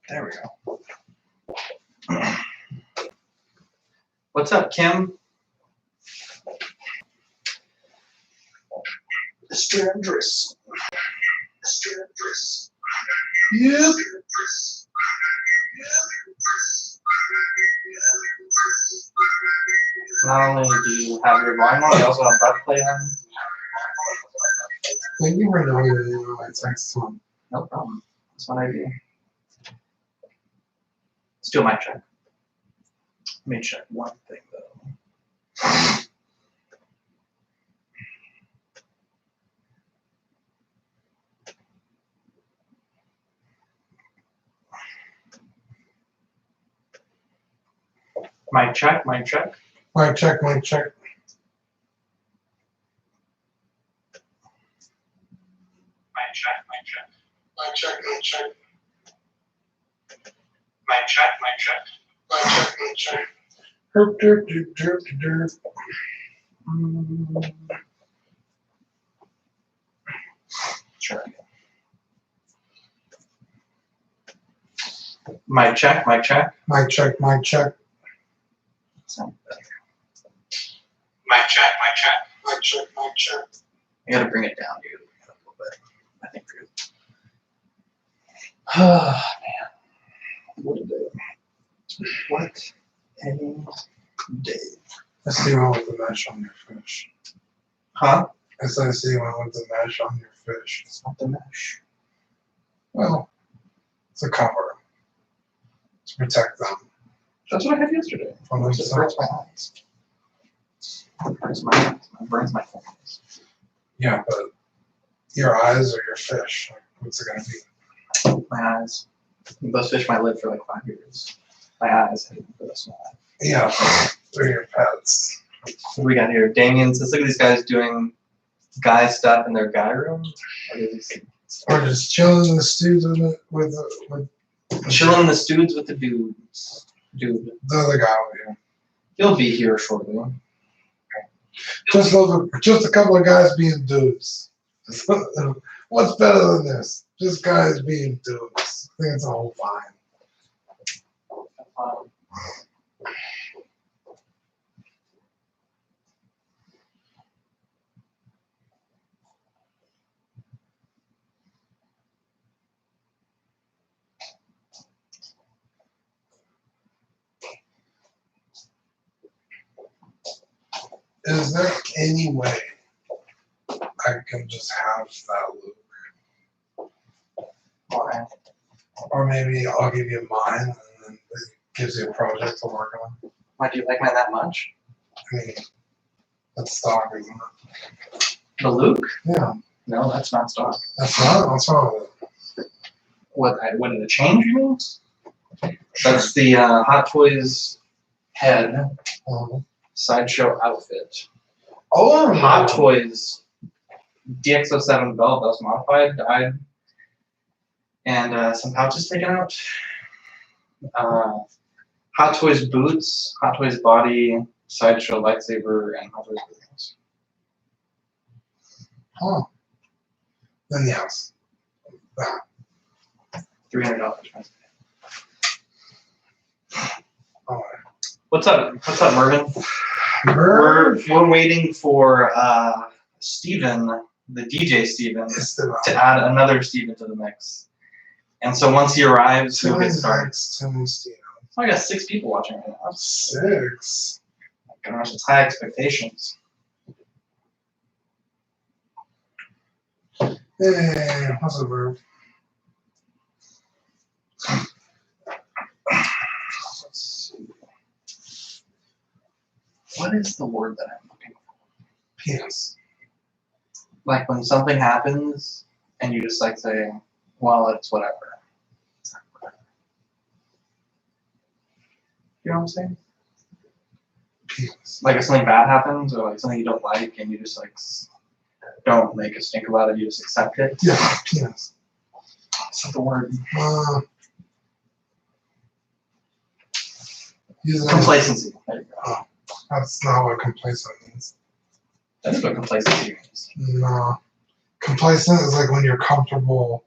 There we go. What's up, Kim? Mr. Andress. Mr. Andress. Yep. Not only do you have your volume on, you also have butt play on. Thank you for knowing that it's excellent. No problem. That's what I do. Let's do a mic check. Let me check one thing though. Mic check, mic check. Mic check, mic check. Mic check, mic check. Mic check, mic check. Mic check, mic check. Mic check, mic check. Herp, derp, derp, derp, derp. Sure. Mic check, mic check. Mic check, mic check. Sound better. Mic check, mic check. Mic check, mic check. You gotta bring it down, dude. A little bit. I think for you. Oh, man. What a day. What a day. I see one with the mesh on your fish. Huh? I said I see one with the mesh on your fish. It's not the mesh. Well, it's a cover to protect them That's what I had yesterday. from It themselves. hurts my eyes. It hurts my eyes. It burns my fingers. Yeah, but your eyes or your fish? Like, what's it gonna be? My eyes. Those fish might live for like 5 years. My eyes hate for this one. Yeah, they're your pets. What do we got here? Damien says, look at these guys doing guy stuff in their guy room. Or just chilling in the studio with Chilling in the studs with the dudes. Dude. the other guy over here. He'll be here shortly. Just a couple of guys being dudes. What's better than this? Just guys being dudes. I think it's all fine. Is there any way I can just have that loop? Why? Or maybe I'll give you mine and then it gives you a project to work on. Why do you like mine that much? I mean, that's stock, isn't it? The Luke? Yeah, No, that's not stock. that's not. What's wrong with it? What did it change, you mean? That's the Hot Toys head sideshow outfit. Oh, Hot Toys DX07 belt that was modified, died, and some pouches taken out. Hot Toys boots, Hot Toys body, sideshow lightsaber, and Hot Toys boots. Huh. Then yes. That. $300. All right. What's up? What's up, Mervin? Merv. We're waiting for Steven, the DJ Steven, Esteban. to add another Steven to the mix. And so once he arrives, he'll get started. I got 6 people watching right now. 6. Gosh, it's high expectations. Hey, what's up, Merv? Let's see. What is the word that I'm looking for? Penis. Like when something happens and you just like say, well, it's whatever. It's not whatever. You know what I'm saying? Penis. Like if something bad happens or like something you don't like and you just like don't make a stink about it, you just accept it. Yeah, penis. That's not the word. Complacency. There you go. That's not what complacent means. That's what complacency means. No. Complacent is like when you're comfortable,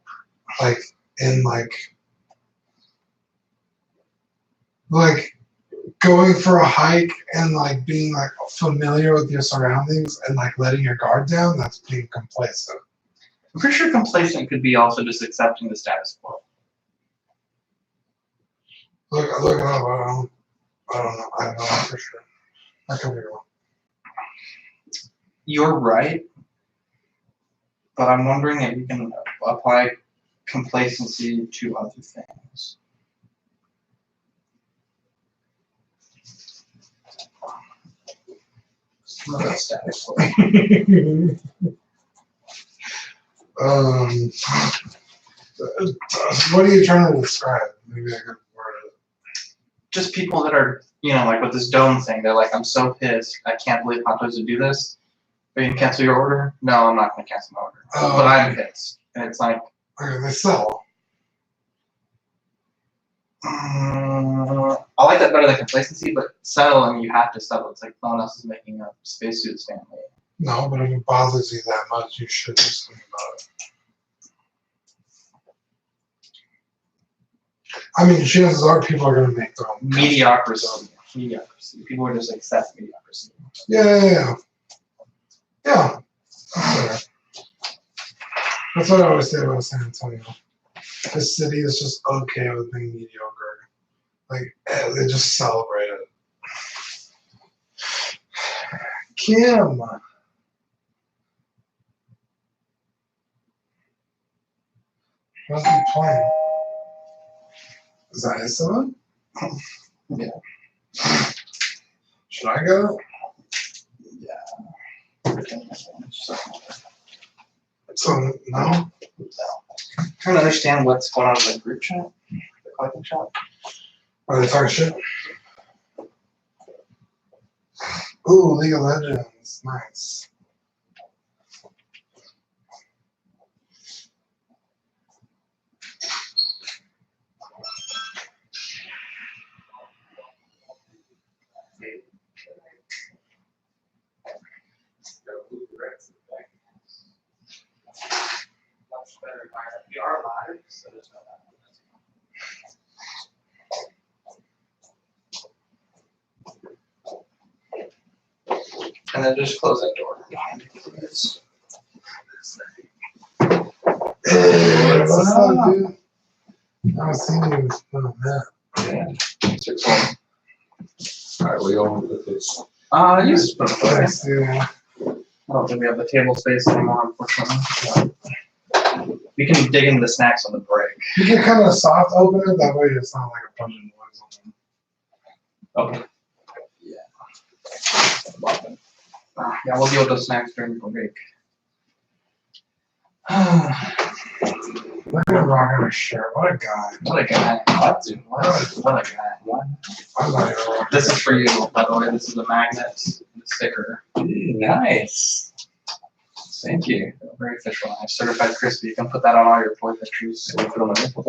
like, in, like, like going for a hike and like being like familiar with your surroundings and like letting your guard down, that's being complacent. I'm pretty sure complacent could be also just accepting the status quo. Look it up. I don't know. I don't know for sure. I could be wrong. You're right, but I'm wondering if you can apply complacency to other things. Some of that status quo. What are you trying to describe? Maybe I could word it. Just people that are, like with this dome thing, they're like, I'm so pissed. I can't believe Hot Toys would do this. Are you gonna cancel your order? No, I'm not gonna cancel my order. But I'm pissed. And it's like, Okay, they sell. I like that better than complacency, but settling, you have to settle. It's like someone else is making a spacesuit family. No, but if it bothers you that much, you should do something about it. I mean, chances are people are going to make their own. Mediocrity. People would just accept mediocrity. Yeah. That's what I always say about San Antonio. This city is just okay with being mediocre. Like, they just celebrate it. Kim. What's the plan? Is that his son? Yeah. Should I go? Yeah. So, no? Trying to understand what's going on in the group chat, the collecting shop. Are they talking shit? Ooh, League of Legends. Nice. We are live, so there's no and then just close that door behind you. Hey, what's up, dude? I haven't seen you in a minute. Yeah. 6-1. Alright, we all with this. You just put a photo. Thanks, dude. I don't think we have the table space anymore, unfortunately. We can dig into the snacks on the break. You can kind of soft open it, that way it's not like a bunch of noise on Okay. Yeah. Yeah, we'll deal with those snacks during the break. Look at rocking a shirt. What a guy. What a guy. What, dude? What a guy. What? I'm not even rocking. This is for you, by the way. This is the magnet, the sticker. Nice. Thank you. Very official. Nice. Certified crispy. You can put that on all your boy pictures. So we put on the nipple.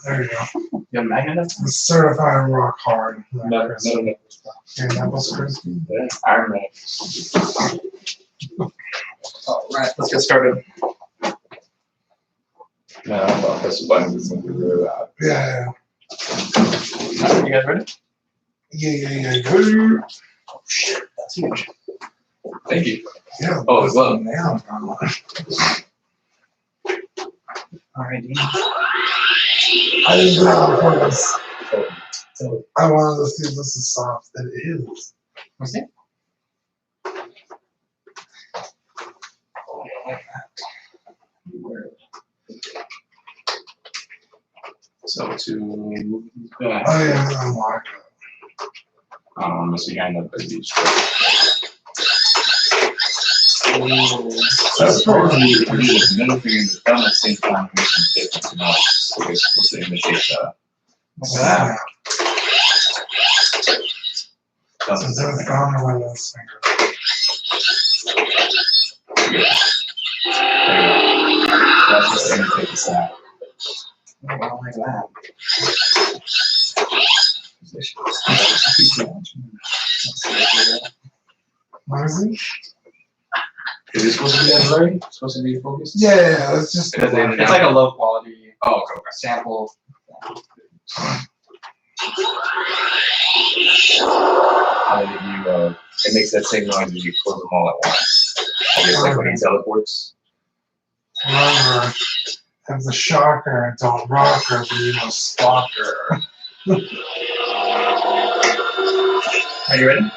There you go. You have a magnet? It's certified rock hard. No, Yeah, that was crispy. Iron Man. All right, let's get started. No, I thought this button was going to be really loud. Yeah. You guys ready? Yeah. Go. Oh, shit. That's huge. Thank you. Yeah. Oh, as well. Now. All right, Dean. I didn't do that on purpose. So, I wanted to see if this is soft. It is. Let's see. so to, Oh, yeah. I'm locked up. unless we end up at these. That's Supposedly, we do another thing in the done at the same time, we can take it to know. So we're supposed to imitate Look at that. So that's gone away with this finger. That's just imitate the sound. Oh, wow, look at that. What is it? Is it supposed to be that blurry? Supposed to be focused? Yeah, it's just. Because they- It's like a low quality Oh, okay. sample. And then if you, it makes that same noise if you close them all at once. I guess like when he teleports. Remember, if the shocker don't rock her, but you know, stalker. Are you ready?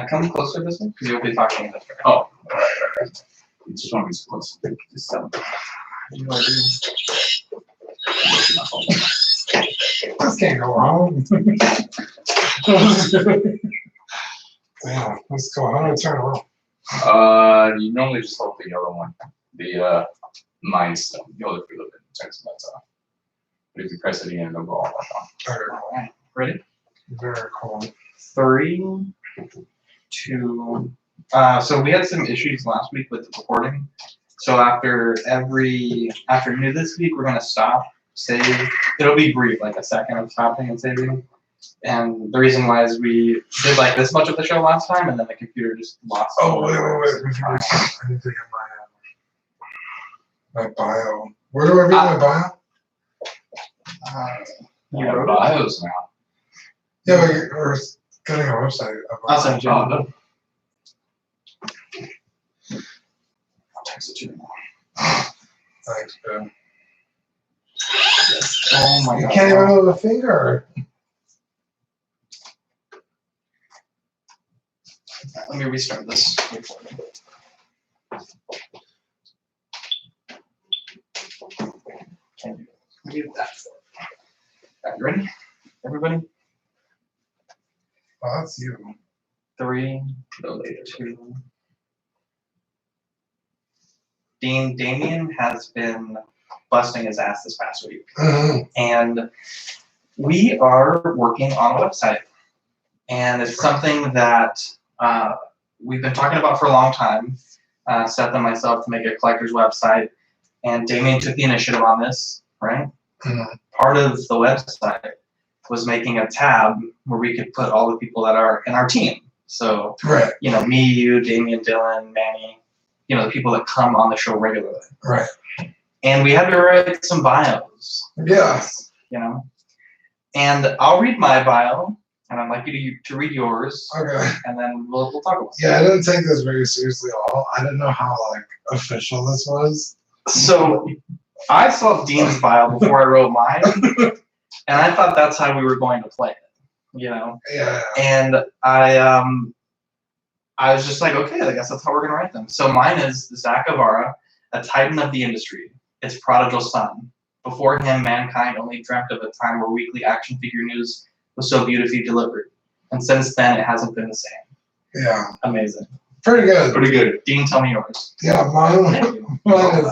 Come closer to this one, because you'll be talking in this direction. Oh, alright. You just want to be so close. Just tell me. You know what I do? This can't go wrong. Damn, let's go. How do I turn around? You normally just hold the yellow one. The Mind Stone. You hold it for a little bit and turn some lights off. But if you press it again, it'll go all back on. Alright, ready? Very cool. 3, 2. So we had some issues last week with the recording. So after new this week, we're gonna stop, save. It'll be brief, like a second of stopping and saving. And the reason why is we did like this much of the show last time, and then the computer just lost. Oh, wait. I need to get my bio. Where do I read my bio? You have wrote it? bios now. Yeah, we're getting a website. I'll send you. Oh, no. I'll text it to you now. Thanks, Ben. Oh my You god. can't even move a finger. Let me restart this recording. Can you do that? Are you ready? Everybody? Oh, that's you. 3, 2. Damien has been busting his ass this past week. Mhm. And we are working on a website. And it's something that we've been talking about for a long time. Seth and myself to make a collector's website. And Damien took the initiative on this, right? Mhm. Part of the website was making a tab where we could put all the people that are in our team. So, Right, you know, me, you, Damien, Dylan, Manny, you know, the people that come on the show regularly. right. And we had to write some bios. Yeah. You know? And I'll read my bio, and I'd like you to read yours, Okay. and then we'll talk about it. Yeah, I didn't take this very seriously at all. I didn't know how like official this was. So I saw Dean's bio before I wrote mine, and I thought that's how we were going to play it, you know? Yeah. And I was just like, okay, I guess that's how we're gonna write them. So mine is Zach Avara, a titan of the industry, its prodigal son. Before him, mankind only dreamt of a time where weekly action figure news was so beautifully delivered. And since then, it hasn't been the same. Yeah. Amazing. Pretty good. Pretty good. Dean, tell me yours. Yeah, mine is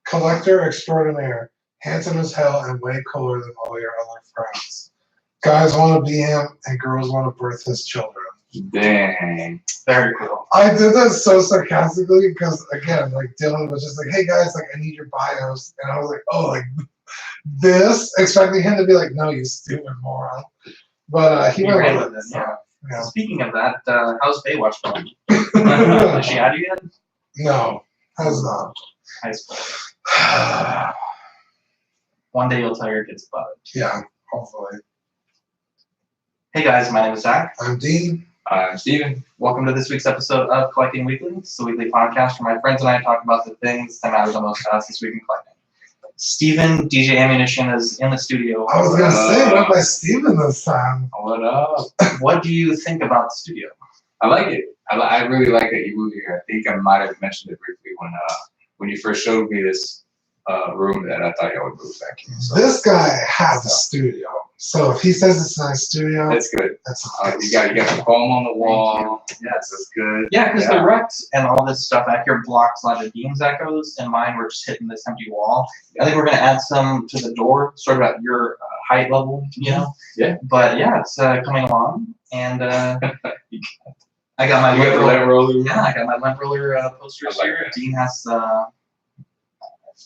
collector extraordinaire, handsome as hell and way cooler than all your other friends. Guys want to be him and girls want to birth his children. Dang. Very cool. I did that so sarcastically because again, like Dylan was just like, "Hey guys, like I need your bios," and I was like, "Oh, like this," expecting him to be like, "No, you stupid moron." But he You went ran with with it. it, yeah. Yeah. Speaking of that, how's Baywatch going? Has she had you yet? No, has not. High school. One day you'll tell your kids about it. Yeah, hopefully. Hey guys, my name is Zach. I'm Dean. I'm Steven. Welcome to this week's episode of Collecting Weekly. It's the weekly podcast where my friends and I talk about the things that matter the most to us this week in collecting. Steven, DJ Ammunition, is in the studio. I was gonna say, what by Steven this time? What up? What do you think about the studio? I like it. I really like that you moved here. I think I might have mentioned it briefly when you first showed me this room that I thought y'all would move back in. So This guy has a studio, so if he says it's a nice studio, that's good. that's You got the foam on the wall. Yes. That's good. Yeah, because Yeah. the Rex and all this stuff back here blocks a lot of Dean's echoes, and mine were just hitting this empty wall. I think we're going to add some to the door, sort of at your height level, you know? Yeah. But yeah, it's coming along, and I got my You got the lint light roller. Yeah, I got my lint roller posters I like here. that. Dean has.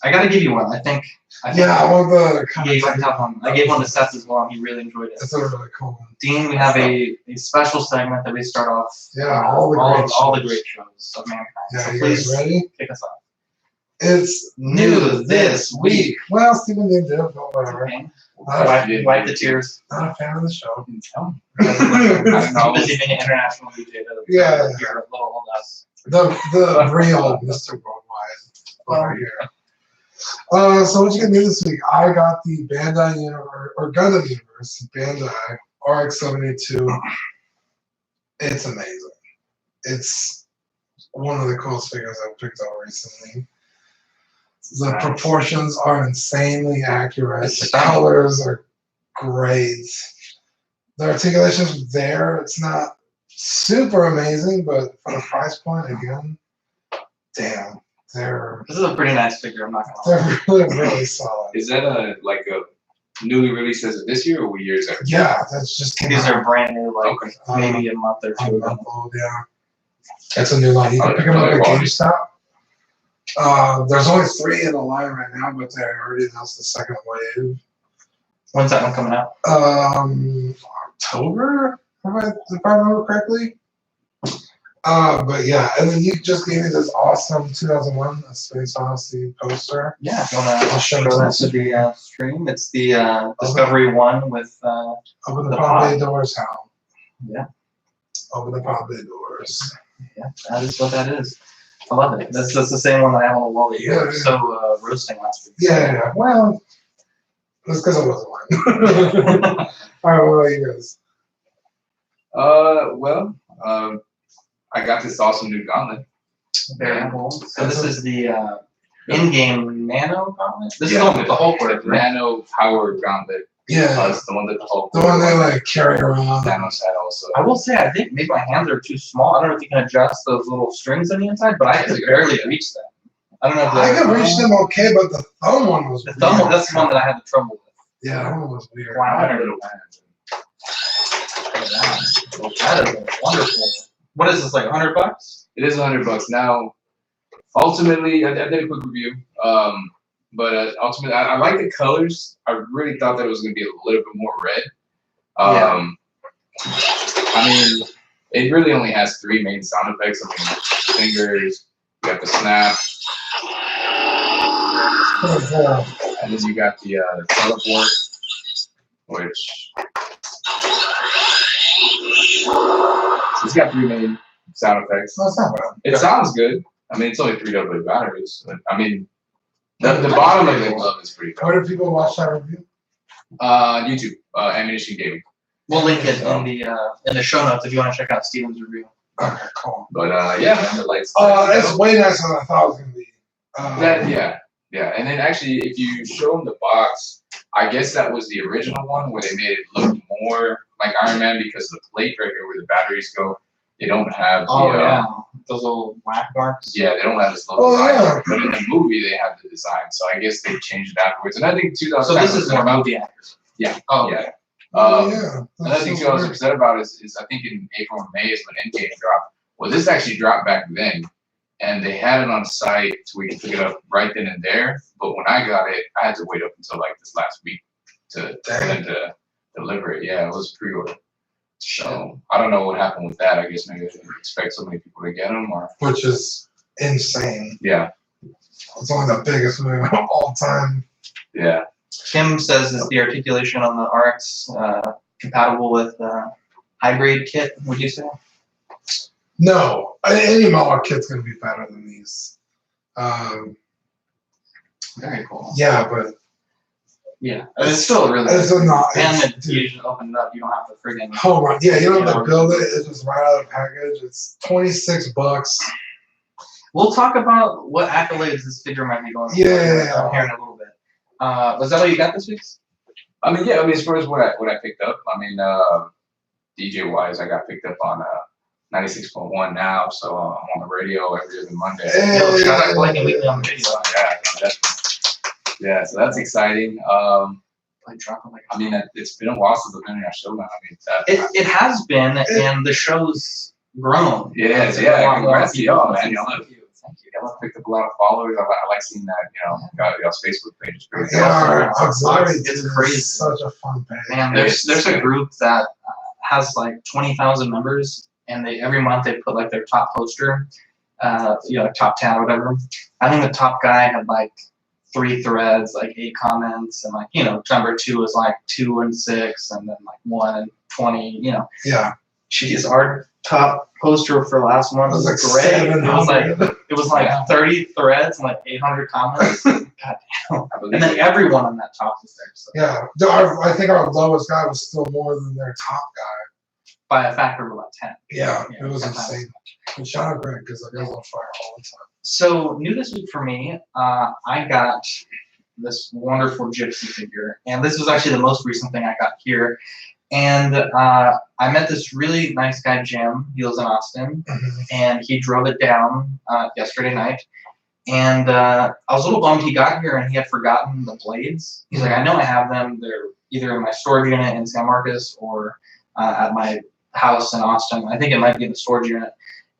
I got to give you one. I think yeah. I want the he gave one. I gave one to Seth as well, and he really enjoyed it. It's a really cool one. Dean, we have a special segment that we start off. Yeah, all the all great the shows. great shows of mankind. Yeah, so you please guys ready? kick us off. It's new this week. Well, Stephen didn't do it, but whatever. Okay. Not a, Wipe the tears. not a fan of the show. I'm busy being an international DJ. Yeah. You're a little old us. The real Mr. Worldwide over here. So what you get me this week? I got the Bandai Universe or Gundam Universe Bandai RX-72. It's amazing. It's one of the coolest figures I've picked up recently. The proportions are insanely accurate. The colors are great. The articulation's there. It's not super amazing, but for the price point, again, damn, This is a pretty nice figure. I'm not gonna lie. they're really solid. Is that a newly released as of this year or what year is that? Yeah, that's just These are brand new, like Okay. maybe a month or two ago. yeah. That's a new line. You can pick them up at GameStop. There's only 3 in the line right now, but they already announced the second wave. When's that one coming out? October, if I remember correctly. But yeah, and then you just gave me this awesome 2001 A Space Odyssey poster. Yeah, if you wanna I'll show show that it to the stream. It's the Discovery One with Open the The Pompeii doors, Hal. Yeah. Open the Pompeii doors. yeah, that is what that is. I love it. That's the same one that I have on the wall that you were Yeah. so roasting last week. Yeah, well, that's because it wasn't mine. All right, what about you guys? I got this awesome new gauntlet. Very cool. So this is the in-game Nano gauntlet. This is Yeah. the one with the Hulk with it, right? Nano Power Gauntlet. Yeah, It's the one that the Hulk. the one they like carry around. Thanos had also. I will say, I think maybe my hands are too small. I don't know if you can adjust those little strings on the inside, but I could barely reach them. I don't know if I they're- could reach them okay, but the thumb one was The thumb, weird. that's the one that I had the trouble with. Yeah, that one was weird. Wow. I had a little hand. That is wonderful. What is this, like $100? It is $100 now. Ultimately, I did a quick review. But ultimately, I like the colors. I really thought that it was going to be a little bit more red. I mean, it really only has 3 main sound effects. I mean, fingers, you got the snap, and then you got the teleport, which it's got 3 main sound effects. That's not bad. It sounds good. I mean, it's only 3 AA batteries. But, I mean, the bottom of the glove is pretty cool. Where do people watch that review? YouTube, Ammunition Gaming. We'll link it in the show notes if you want to check out Steven's review. Okay, cool. But yeah, man, the lights. It's way nicer than I thought it was gonna be. Yeah. And then actually, if you show them the box, I guess that was the original one where they made it look more like Iron Man because the plate right here where the batteries go, they don't have the, those little whack marks. Yeah, they don't have this little Oh, design. yeah. But in the movie, they have the design. So I guess they changed it afterwards. And I think 2000. So this is more movie accurate. Yeah. Oh, Yeah. Yeah. Another thing I was upset about is I think in April and May is when Endgame dropped. Well, this actually dropped back then, and they had it on site so we could pick it up right then and there. But when I got it, I had to wait up until like this last week for them to deliver it. Yeah, it was pre-order. So I don't know what happened with that. I guess maybe they didn't expect so many people to get them, or Which is insane. yeah, It's only the biggest movie of all time. yeah. Kim says is the articulation on the RX compatible with hybrid kit, would you say? No, any Mohawk kit's gonna be better than these. Very cool. Yeah, but Yeah. It's still really it's good. not. And It's, then you just open it up, you don't have to friggin' oh right, yeah, you don't have to Yeah. build it. It's just right out of the package. It's $26. We'll talk about what accolades this figure might be going for Yeah. here in a little bit. Was that all you got this week? I mean, yeah. I mean, as far as what I picked up, I mean, DJ wise, I got picked up on 96.1 now, so I'm on the radio every other Monday. Hey. Yo, shout out to Lightning Weekly on the video. So, yeah, so that's exciting. Like dropping like I mean, it's been a while since I've been in our show now. I mean, it has been, and the show's grown. yeah, It's yeah. a lot more Congrats to y'all, man. people. Y'all Thank you. Thank you. have picked up a lot of followers. I like seeing that. You know, got y'all's Facebook page is pretty Yeah, our It's auxiliary it's team is crazy. such a fun page. Man, there's a group that has like 20,000 members, and every month they put like their top poster, like top 10 or whatever. I think the top guy had like 3 threads, like 8 comments, and like, number 2 was like 2 and 6, and then like 1 and 20, Yeah. Jeez, our top poster for last one It was was like great. It was like Yeah. 30 threads and like 800 comments. God damn. I believe And then it. everyone on that top was there. So Yeah. I think our lowest guy was still more than their top guy. by a factor of about 10. Yeah, Yeah, it was 10 times. insane. And shout out Greg because that guy's on fire all the time. So new this week for me, I got this wonderful gypsy figure, and this was actually the most recent thing I got here. And I met this really nice guy, Jim. He lives in Austin, and he drove it down yesterday night. And I was a little bummed he got here and he had forgotten the blades. He's like, I know I have them. They're either in my storage unit in San Marcos or at my house in Austin. I think it might be in the storage unit.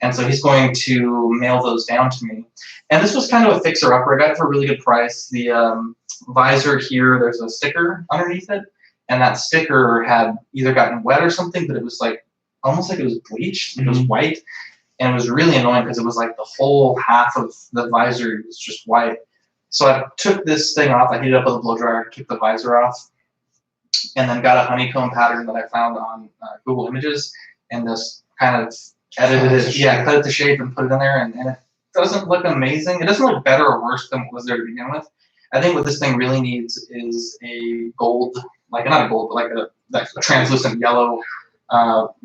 And so he's going to mail those down to me. And this was kind of a fixer-upper. I got it for a really good price. The visor here, there's a sticker underneath it. And that sticker had either gotten wet or something, but it was like, almost like it was bleached. It was white. And it was really annoying because it was like the whole half of the visor was just white. So I took this thing off, I heated it up with a blow dryer, took the visor off, and then got a honeycomb pattern that I found on Google Images, and just kind of edited it, cut it to shape and put it in there, and it doesn't look amazing. It doesn't look better or worse than what was there to begin with. I think what this thing really needs is a gold, like not a gold, but like a translucent yellow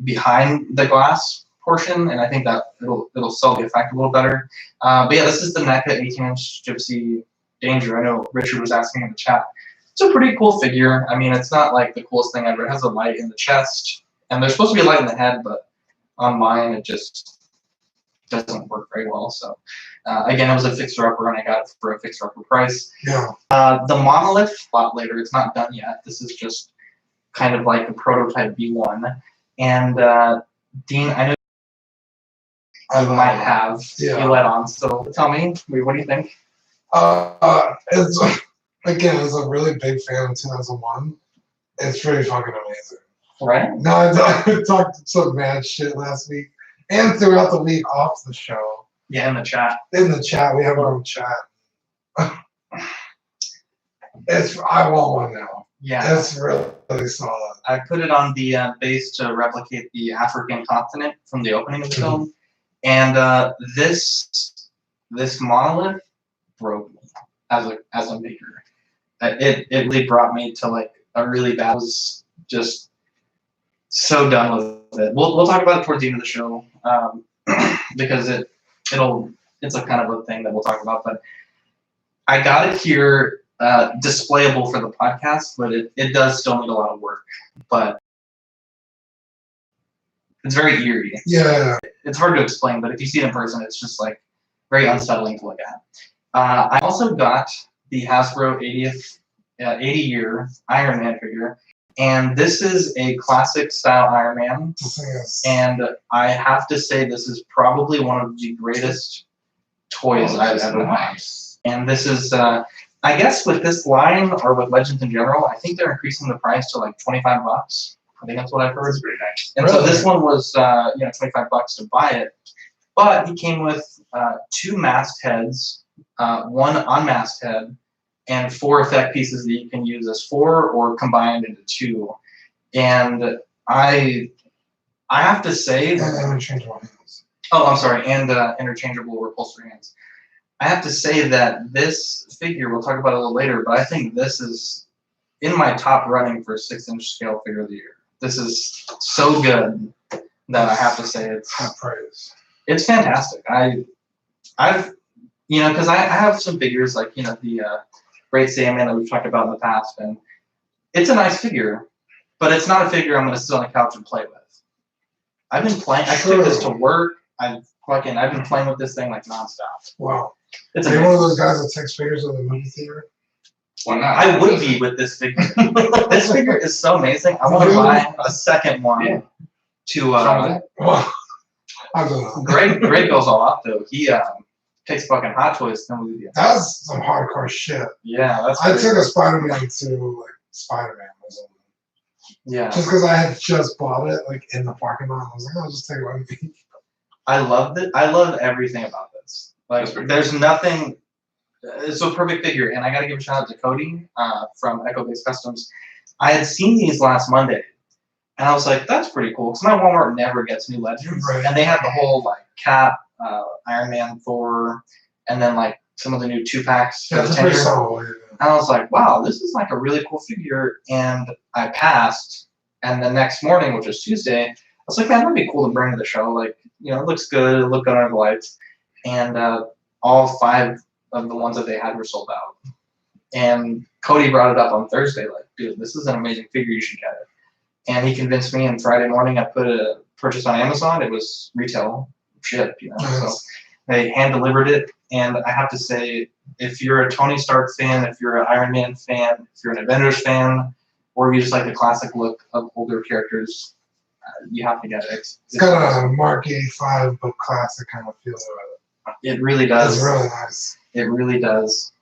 behind the glass portion, and I think that it'll sell the effect a little better. But yeah, this is the NECA 18-inch Gypsy Danger. I know Richard was asking in the chat. It's a pretty cool figure. I mean, it's not like the coolest thing ever. It has a light in the chest, and there's supposed to be a light in the head, but on mine it just doesn't work very well. So again, it was a fixer-upper, and I got it for a fixer-upper price. Yeah. The monolith, a lot later. It's not done yet. This is just kind of like a prototype V1. And Dean, I know you might have you let on. So tell me, what do you think? It's again, as a really big fan of 2001, it's pretty fucking amazing. Right? No, I talked some mad shit last week and throughout the week off the show. Yeah, in the chat. In the chat, we have our own chat. I want one now. Yeah. It's really solid. I put it on the base to replicate the African continent from the opening of the film, and this monolith broke me as a maker. It really brought me to like a really bad. I was just so done with it. We'll talk about it towards the end of the show because it's a kind of a thing that we'll talk about. But I got it here. Displayable for the podcast, but it does still need a lot of work. But it's very eerie. Yeah. It's hard to explain, but if you see it in person, it's just like very unsettling to look at. I also got the Hasbro 80-year Iron Man figure, and this is a classic style Iron Man. And I have to say, this is probably one of the greatest toys I've ever had. And this is. I guess with this line, or with Legends in general, I think they're increasing the price to like $25. I think that's what I've heard. That's pretty nice. And so this one was $25 to buy it, but he came with 2 masked heads, 1 unmasked head, and 4 effect pieces that you can use as 4 or combined into 2. And I have to say, And interchangeable hands. Oh, I'm sorry, and interchangeable upholstery hands. I have to say that this figure, we'll talk about it a little later, but I think this is in my top running for 6-inch scale figure of the year. This is so good that I have to say it's fantastic. I've because I have some figures like the Great Sandman that we've talked about in the past, and it's a nice figure, but it's not a figure I'm going to sit on the couch and play with. I've been playing. I took this to work. I've been playing with this thing like nonstop. Wow. It's Are you one of those guys that takes figures in the movie theater? Why not? I would be with this figure. This figure is so amazing. I want to buy a second one. Yeah. To Well, I don't know. Greg goes all out though. He takes fucking Hot Toys to movie theater. That's some hardcore shit. Yeah, that's. I crazy. took a Spider-Man to like Spider-Man was on. Yeah. Just because I had just bought it like in the parking lot, I was like, I'll just take it with me. I loved it. I love everything about this. Like, That's pretty there's nothing. It's a perfect figure, and I got to give a shout out to Cody from Echo Base Customs. I had seen these last Monday, and I was like, "That's pretty cool." Because my Walmart never gets new Legends, Right. and they had the whole like Cap, Iron Man, Thor, and then like some of the new 2-packs for Yeah, the it's pretty 10-year. solid. And I was like, "Wow, this is like a really cool figure." And I passed, and the next morning, which was Tuesday, I was like, "Man, that'd be cool to bring to the show. Like, it looks good. It looked good under the lights." And all 5 of the ones that they had were sold out. And Cody brought it up on Thursday, like, "Dude, this is an amazing figure. You should get it." And he convinced me. And Friday morning, I put a purchase on Amazon. It was retail shipped, So they hand delivered it. And I have to say, if you're a Tony Stark fan, if you're an Iron Man fan, if you're an Avengers fan, or if you just like the classic look of older characters, you have to get it. It's got a Mark 85 but classic kind of feel to it. It really does. It's really nice. It really does.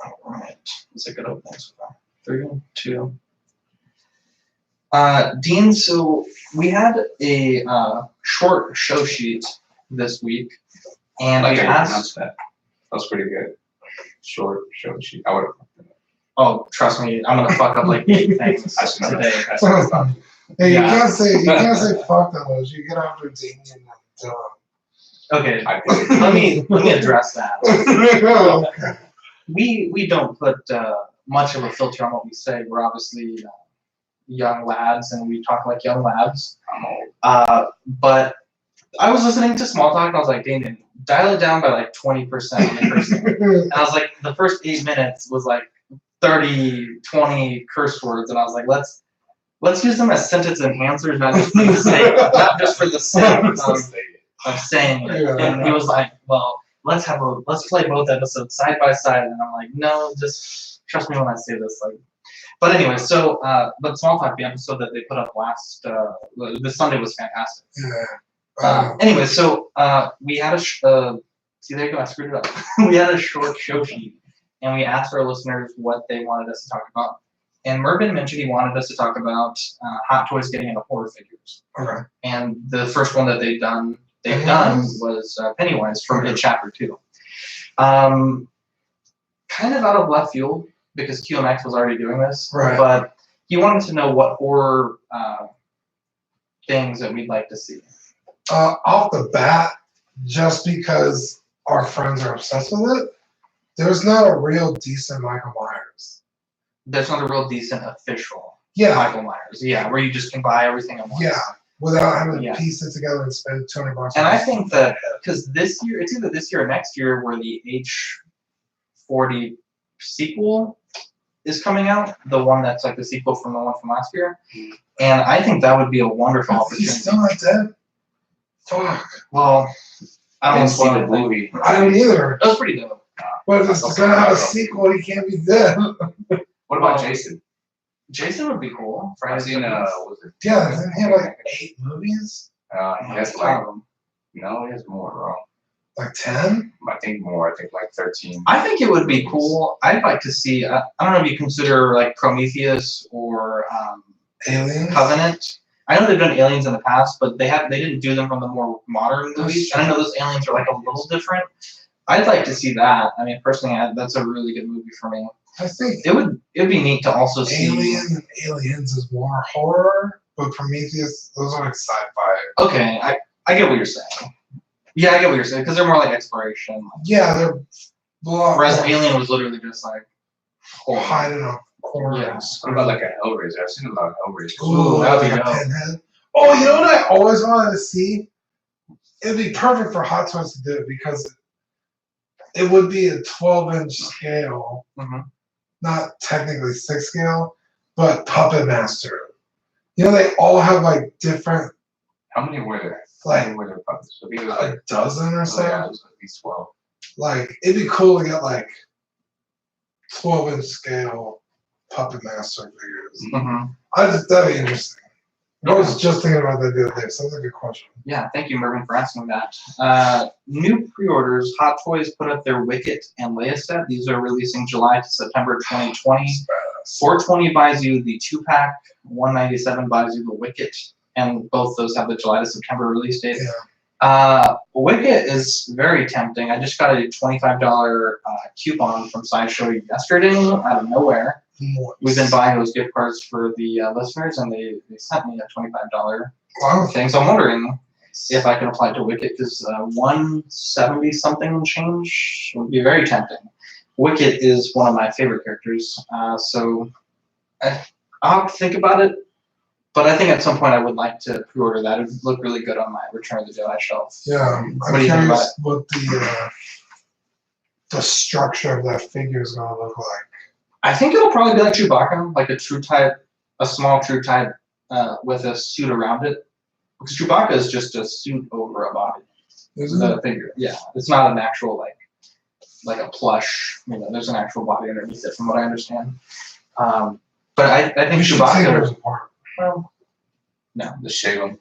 All right. Let's take it opening so far. 3, 2. Dean, so we had a short show sheet this week, and Like we I asked. pronounced that. That was pretty good. Short show sheet. I would have. Oh, trust me, I'm gonna fuck up like 8 things I should know today. that. Hey, Yeah. you can't say fuck on those. You get after Damien and Dylan. Okay, I let me address that. Okay. We don't put much of a filter on what we say. We're obviously young lads, and we talk like young lads. I'm old. But I was listening to Small Talk, and I was like, Damien, dial it down by like 20% on the cursing. And I was like, the first 8 minutes was like 30, 20 curse words, and I was like, let's use them as sentence enhancers, not just for the sake, not just for the sake of saying it. Yeah. And he was like, well, let's play both episodes side by side. And I'm like, no, just trust me when I say this. Like, but anyway, so but Small Talk, the episode that they put up last this Sunday was fantastic. Yeah. Anyway, so we had see, there you go, I screwed it up. We had a short show sheet, and we asked our listeners what they wanted us to talk about. And Mervin mentioned he wanted us to talk about Hot Toys getting into horror figures. Okay. And the first one that they've done was Pennywise from It Chapter 2. Kind of out of left field because QMX was already doing this, Right. but he wanted to know what horror things that we'd like to see. Off the bat, just because our friends are obsessed with it, there's not a real decent Michael Myers. There's not a real decent official Yeah. Michael Myers. Yeah, where you just can buy everything at once. Yeah. Without having to Yeah. piece it together and spend $200. And I think that because this year, it's either this year or next year where the H40 sequel is coming out, the one that's like the sequel from the one from last year. And I think that would be a wonderful opportunity. He's still not dead. Fuck. Well, I I don't didn't see spoil the it. movie. I don't either. That was pretty dope. But if it's gonna have a sequel, he can't be dead. What about Jason? Jason would be cool. I seen was it? Yeah, doesn't he have like 8 movies? He has like no, he has more, bro. Like 10? I think more. I think like 13. I think it would be cool. I'd like to see. I don't know if you consider like Prometheus or Aliens? Covenant. I know they've done aliens in the past, but they didn't do them from the more modern movies. And I know those aliens are like a little different. I'd like to see that. I mean, personally, that's a really good movie for me. I think It'd be neat to also see. Alien and Aliens is more horror, but Prometheus, those are like sci-fi. Okay, I get what you're saying. Yeah, I get what you're saying because they're more like exploration. Yeah, they're a lot Whereas more Alien was literally just like horror. hiding in a corner. Yeah. What about like a Hellraiser? I've seen a lot of Hellraisers. Ooh, that'd be like a dope. Pinhead. Oh, you know what I always wanted to see? It'd be perfect for Hot Toys to do it because it would be a 12-inch scale, Mhm. not technically 6 scale, but Puppet Master. You know, they all have like different, How many were there? Like, How many were there puppets? I think it was a like dozen or so. yeah, it was at least 12. Like, it'd be cool to get like 12-inch scale Puppet Master figures. Mhm. That'd be interesting. I was just thinking about that the other day. Sounds like a good question. Yeah, thank you, Mervin, for asking that. New pre-orders. Hot Toys put up their Wicket and Leia set. These are releasing July to September 2020. $420 buys you the 2-pack. $197 buys you the Wicket. and both those have the July to September release date. Yeah. Wicket is very tempting. I just got a $25 coupon from Sideshow yesterday out of nowhere. We've been buying those gift cards for the listeners, and they sent me a $25 Wow. thing. So I'm wondering if I can apply it to Wicket, because 170 something change would be very tempting. Wicket is one of my favorite characters, so I'll have to think about it. But I think at some point I would like to pre-order that. It would look really good on my Return of the Jedi shelf. Yeah, What I'm do you think about curious what the structure of that figure is gonna look like. I think it'll probably be like Chewbacca, like a true type, a small true type with a suit around it. Because Chewbacca is just a suit over a body. Isn't The it? figure, yeah, it's not an actual like a plush. There's an actual body underneath it, from what I understand. But I think We should take Chewbacca. those apart. Well, no. Just shave them.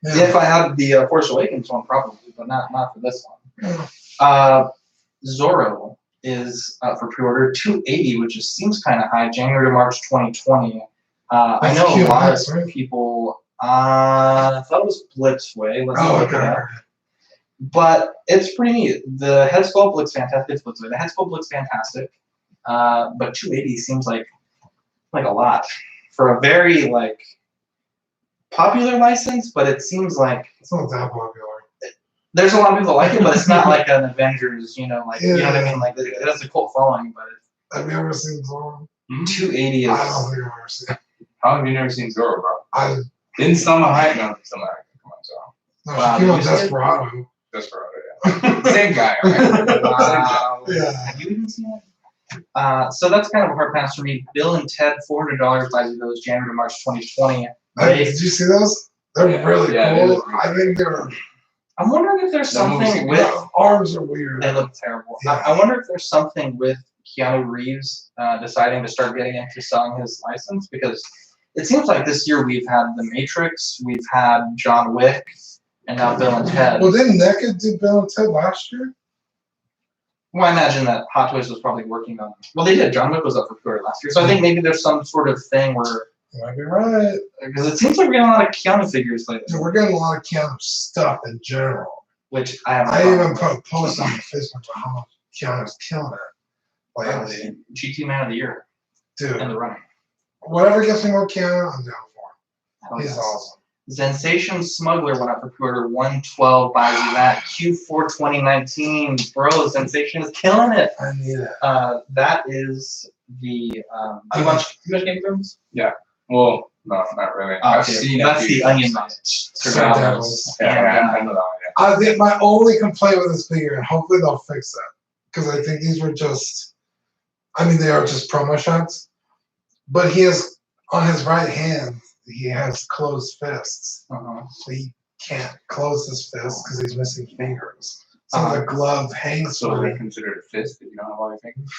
Yeah. If I had the Force Awakens one, probably, but not for this one. Zorro is for pre-order, $280, which seems kind of high. January to March 2020. I That's know cute, a lot that's of right. people. I thought it was Blitzway. Let's Oh, look it okay. up. But it's pretty neat. The head sculpt looks fantastic. Blitzway. The head sculpt looks fantastic. But 280 seems like a lot for a very popular license. But it seems like It's not that popular. there's a lot of people that like it, but it's not like an Avengers. You know what I Yeah. mean? Like it has a cult following, but Have you ever seen Zorro? 280 I don't is. think I've ever seen it. How have you never seen Zorro, bro? I Didn't Selma Hayek? No, Selma Hayek. Come on, Zorro. no, Wow, she came did on you see it? Desperado. Desperado, yeah. Same guy, right? Wow. Yeah. Have you even seen it? So that's kind of a hard pass for me. Bill and Ted, $400 buys you those January to March 2020. Did you see those? They're Yeah, really yeah, they cool. look really I think they're I'm wondering if there's That movie's something good. with. the arms are weird. They look terrible. Yeah. I wonder if there's something with Keanu Reeves deciding to start getting into selling his license, because it seems like this year we've had The Matrix, we've had John Wick, and now Bill and Ted. Well, didn't NECA do Bill and Ted last year? Well, I imagine that Hot Toys was probably working on. Well, they did. John Wick was up for pre-order last year, so I think maybe there's some sort of thing where, You might be right. because it seems like we're getting a lot of Keanu figures lately, So we're getting a lot of Keanu stuff in general. which I have. I even put a post on Facebook about how much Keanu's killing it lately. GT Man of the Year in Dude, the running. whatever gets me more Keanu, I'm down for. Hell He's yes. awesome. Sensation Smuggler went up for pre-order, 112 buys you that. Q4 2019, bro. Sensation is killing it. I need it. That is the. Do you watch Game of Thrones? Well, no, not really. Oh, I've okay. seen That's a the few. Onion Knight. Sir Sir Davos. Davos. Yeah, And, I know that one, yeah. I think my only complaint with this figure, and hopefully they'll fix that, because I think these were just, I mean, they are just promo shots, but he has, on his right hand, he has closed fists. So he can't close his fists because he's missing fingers. So the glove hangs So from is it. it considered a fist if you don't have all your fingers?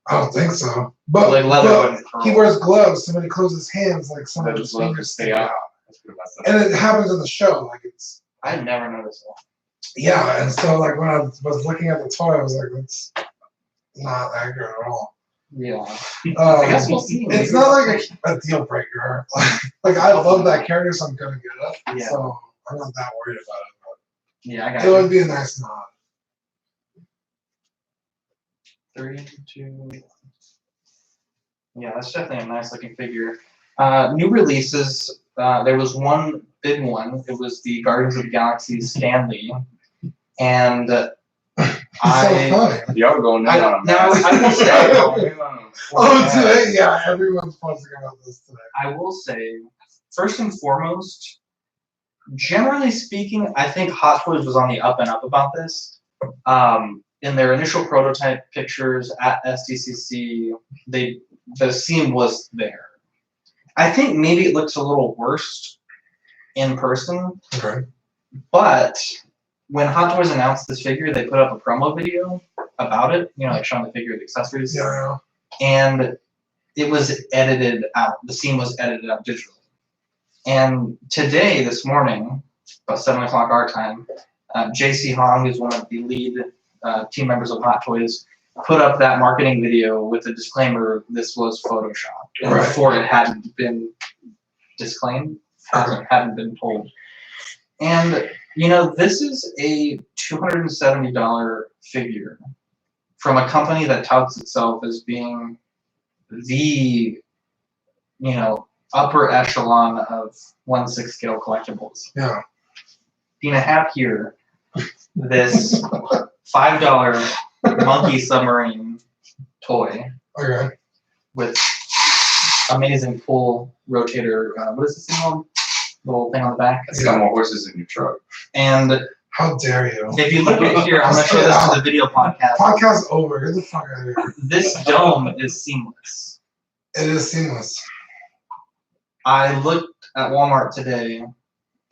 I don't think so. But, Like leather but wouldn't curl. he wears gloves, so when he closes his hands, like some of Let his the glove fingers stay stick out. out. That's pretty messed up. And it happens in the show, like it's, I never noticed that. yeah, and so like when I was looking at the toy, I was like, that's not accurate at all. Yeah. I guess we'll Um, see. it's not like a deal breaker. Like I love that character, so I'm gonna get it. Yeah. So I'm not that worried about Yeah, I it. got But it you. would be a nice nod. 3, 2. Yeah, that's definitely a nice looking figure. New releases. There was one big one. It was the Guardians of the Galaxy Stanley, and It's so funny. Y'all going in on him. now I will say. Oh, today, yeah, everyone's posting about this today. I will say, first and foremost, generally speaking, I think Hot Toys was on the up and up about this. In their initial prototype pictures at SDCC, the seam was there. I think maybe it looks a little worse in person, Okay. but when Hot Toys announced this figure, they put up a promo video about it, like showing the figure, the accessories. Yeah. And it was edited out. The scene was edited out digitally. And today, this morning, about 7 o'clock our time, JC Hong is one of the lead team members of Hot Toys, put up that marketing video with a disclaimer this was Photoshopped, and Right. before it hadn't been disclaimed. hadn't been told. And you know, this is a $270 figure from a company that touts itself as being the, you know, upper echelon of 1/6 scale collectibles. Yeah. Dina, have here this $5 monkey submarine toy Okay. with amazing pull rotator. What is this thing called? Little thing on the back. It's got more horses in your truck. And How dare you? if you look at here, I'm gonna show this to the video podcast. Podcast over. Get the fuck out of here. This dome is seamless. It is seamless. I looked at Walmart today,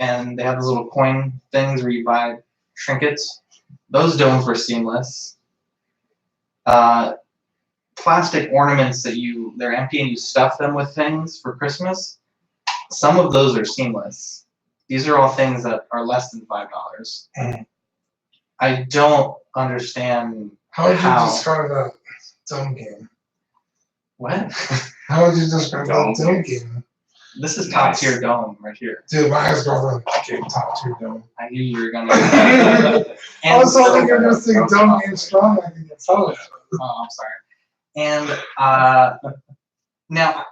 and they have those little coin things where you buy trinkets. Those domes were seamless. Plastic ornaments that they're empty and you stuff them with things for Christmas. Some of those are seamless. These are all things that are less than $5. Mm. I don't understand How would you How? describe that dome game? what. How would you describe Dome that dome game. game? This is top Nice. tier dome right here. Dude, my ex-girlfriend gave top tier dome. I knew you were gonna. I And was so- hoping you're just saying dome game strong. I can get solid. Oh, I'm sorry. And now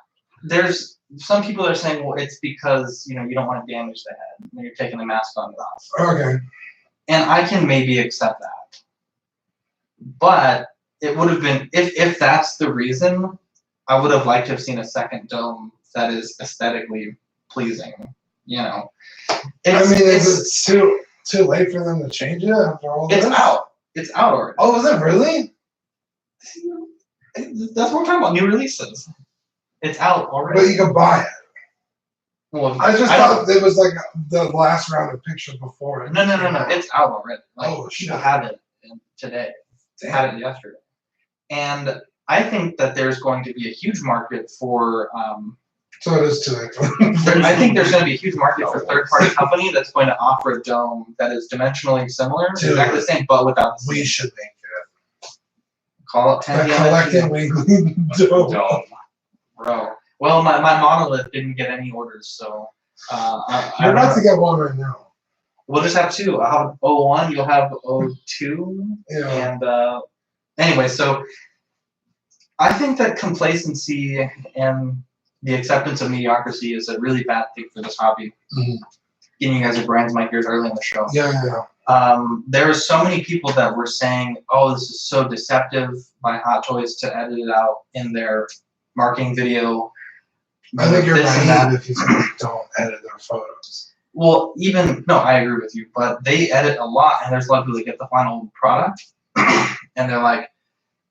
there's some people that are saying, well, it's because you don't want to damage the head when you're taking the mask on and off. Okay. And I can maybe accept that. But it would have been if that's the reason, I would have liked to have seen a second dome that is aesthetically pleasing. I mean, is it too late for them to change it after all this? it's out. It's out already. Oh, is it really? That's what we're talking about. New releases. It's out already. But you can buy it. Well, I just don't- thought it was like the last round of pictures before it. No. It's out already. Like, Oh, people shit. have it today. They had it yesterday. And I think that there's going to be a huge market for. So it is too late. I think there's going to be a huge market for third-party company that's going to offer a dome that is dimensionally similar, Dude. exactly the same, but without. We should make it. Call it The 10 collecting weekly dome. Dome. Bro. Well, my monolith didn't get any orders, so. You're about to get one right now. We'll just have two. I'll have 01, you'll have 02. Yeah. And anyway, so I think that complacency and the acceptance of mediocrity is a really bad thing for this hobby. Mhm. Getting you guys a grinds my gears early in the show. Yeah. There were so many people that were saying, "Oh, this is so deceptive by Hot Toys to edit it out in their marketing video." I think you're This and that. naive if you say don't edit their photos. Well, no, I agree with you, but they edit a lot, and there's a lot of people that get the final product, and they're like,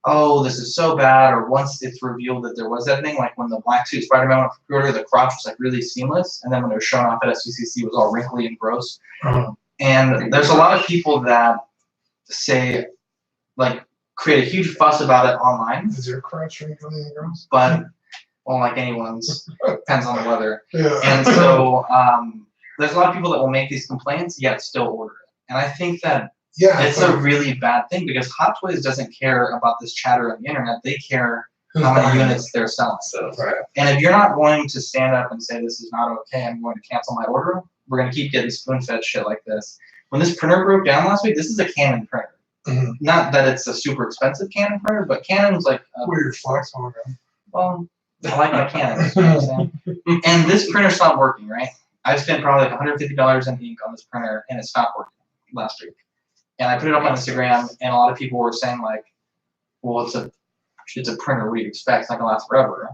"Oh, this is so bad." Or once it's revealed that there was editing, like when the black suit Spider-Man went for pre-order, the crotch was like really seamless, and then when it was shown off at SGCC, it was all wrinkly and gross. Uh-huh. And there's a lot of people that say, like, create a huge fuss about it online, Is your crotch wrinkly and gross? but well, like anyone's, depends on the weather. Yeah. And so there's a lot of people that will make these complaints yet still order it. And I think that yeah, it's a really bad thing because Hot Toys doesn't care about this chatter on the internet. They care how many units they're selling. So Right. And if you're not going to stand up and say this is not okay, I'm going to cancel my order, we're going to keep getting spoon-fed shit like this. When this printer broke down last week, this is a Canon printer. Mhm. Not that it's a super expensive Canon printer, but Canon's like, Weird flex program. well, I like my Canon. You know what I'm saying? And this printer stopped working, right? I've spent probably like $150 in ink on this printer, and it stopped working last week. And I put it up on Instagram, and a lot of people were saying like, "Well, it's a printer. What do you expect? It's not gonna last forever."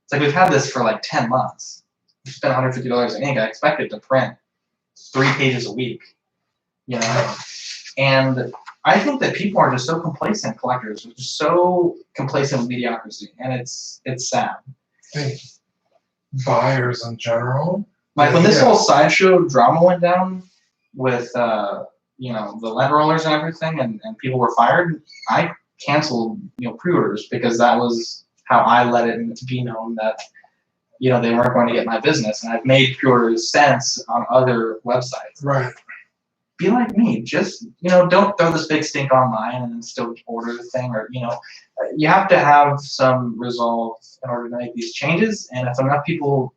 It's like we've had this for like 10 months. We spent $150 in ink. I expect it to print 3 pages a week, you know. And I think that people are just so complacent. Collectors are just so complacent with mediocrity, and it's sad. I think buyers in general. Like when this Yeah. whole sideshow drama went down with the lent rollers and everything, and people were fired, I canceled pre-orders because that was how I let it to be known that they weren't going to get my business. And I've made pre-orders since on other websites. Right. Be like me, just don't throw this big stink online and then still order the thing, or you have to have some resolve in order to make these changes. And if enough people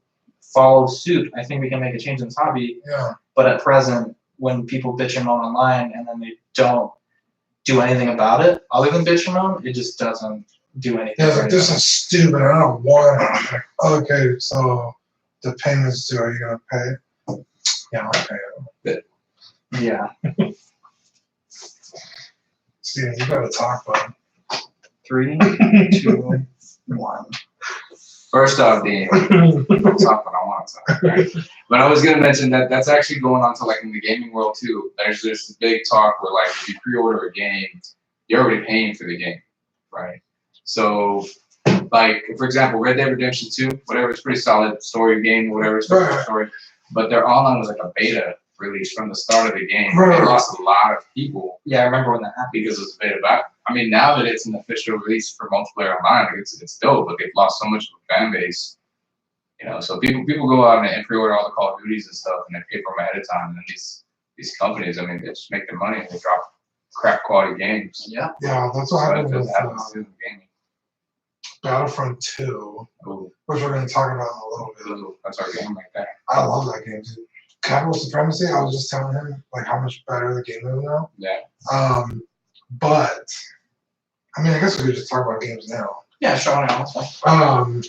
follow suit, I think we can make a change in this hobby. Yeah. But at present, when people bitch and moan online and then they don't do anything about it, other than bitch and moan, it just doesn't do anything. Yeah, it's for like this anyone. is stupid. I don't want it. Like, okay, so the payments due. Are you gonna pay? Yeah, I'll pay it. Yeah. Steven, you gotta talk, bud. 3, 2, 1. First off, Dean, I'll talk when I want to talk, right? But I was gonna mention that that's actually going on to like in the gaming world too. There's this big talk where like if you pre-order a game, you're already paying for the game, right? So, like for example, Red Dead Redemption 2, whatever, it's pretty solid story game, whatever, it's Right. story. But their online was like a beta release from the start of the game. Right. They lost a lot of people Yeah, I remember when that happened. because it was a beta. But I mean, now that it's an official release for multiplayer online, like, it's dope. But they've lost so much of the fan base, you know. So people go out and pre-order all the Call of Duties and stuff, and they pay for them ahead of time. And then these companies, I mean, they just make their money and they drop crap quality games. Yeah. Yeah, that's So what that happened does with happen too in gaming. Battlefront 2, Ooh, which we're gonna talk about in a little bit. ooh, that's our game right there. I love that game, dude. Capital Supremacy, I was just telling him like how much better the game is now. Yeah. But I mean, I guess we could just talk about games now. Yeah, sure. That's fine.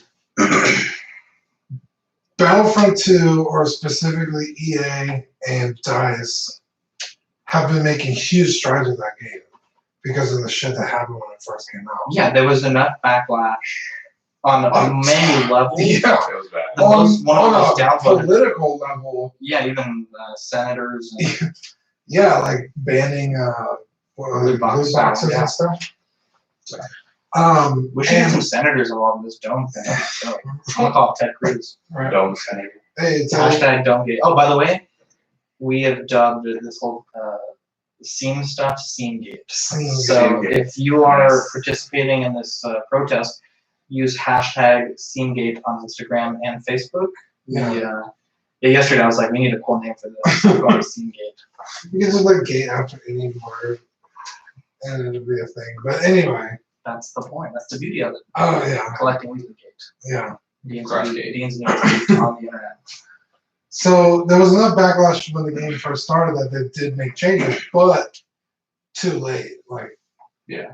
Battlefront 2, or specifically EA and DICE, have been making huge strides with that game because of the shit that happened when it first came out. Yeah, there was enough backlash on many levels. Yeah, It was bad. The most, one of the most on a downvoted. political level, Yeah, even senators. And, yeah, like banning Loot boxes, boxes yeah. and stuff. we should get And some senators involved in this dome thing. So, I'm gonna call it Ted Cruz. right. Dome Senator. Hey, it's Hashtag Domegate. Oh, by the way, we have dubbed this whole scene stuff Scenegate. So Scenegate. if you are Nice. participating in this protest, use hashtag Scenegate on Instagram and Facebook. Yeah. Yeah, yesterday I was like, we need a cool name for this. We'll call it Scenegate. you can just like gate after any word, and it'll be a thing. But anyway, That's the point. That's the beauty of it. oh yeah, Collecting weekly gate. yeah. Dean's Crush gate. Dean's new on the internet. So there was enough backlash when the game first started that they did make changes, but too late. Like, Yeah.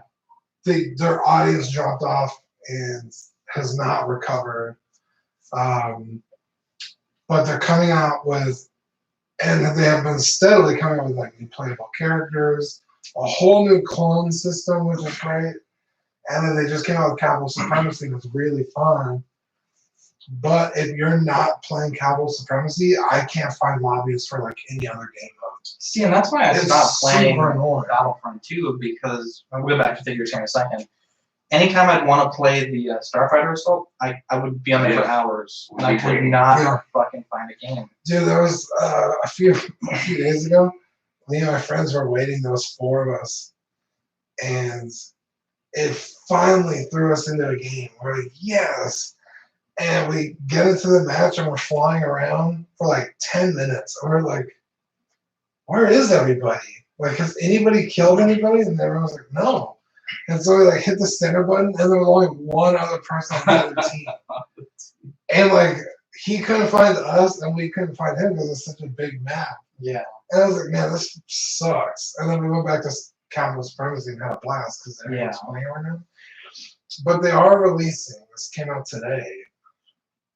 their audience dropped off and has not recovered. But they're coming out with, and they have been steadily coming out with like new playable characters, a whole new clone system, which is great. And then they just came out with Capital Supremacy, that's really fun. But if you're not playing Capital Supremacy, I can't find lobbies for like any other game mode. See, and that's why I It's stopped playing super annoying. Battlefront 2 because I'll go back to figures here in a second. Anytime I'd want to play the Starfighter Assault, I would be on there for hours. And I could not Yeah. fucking find a game. Dude, there was a few days ago, me and my friends were waiting. There was 4 of us, and it finally threw us into a game. We're like, yes, and we get into the match and we're flying around for like 10 minutes. And we're like, where is everybody? Like, has anybody killed anybody? And everyone was like, no. And so we like hit the center button, and there was only one other person on the other team. And like, he couldn't find us, and we couldn't find him because it's such a big map. Yeah. And I was like, man, this sucks. And then we went back to Capital Supremacy and had a blast because everyone's playing right now. But they are releasing, this came out today,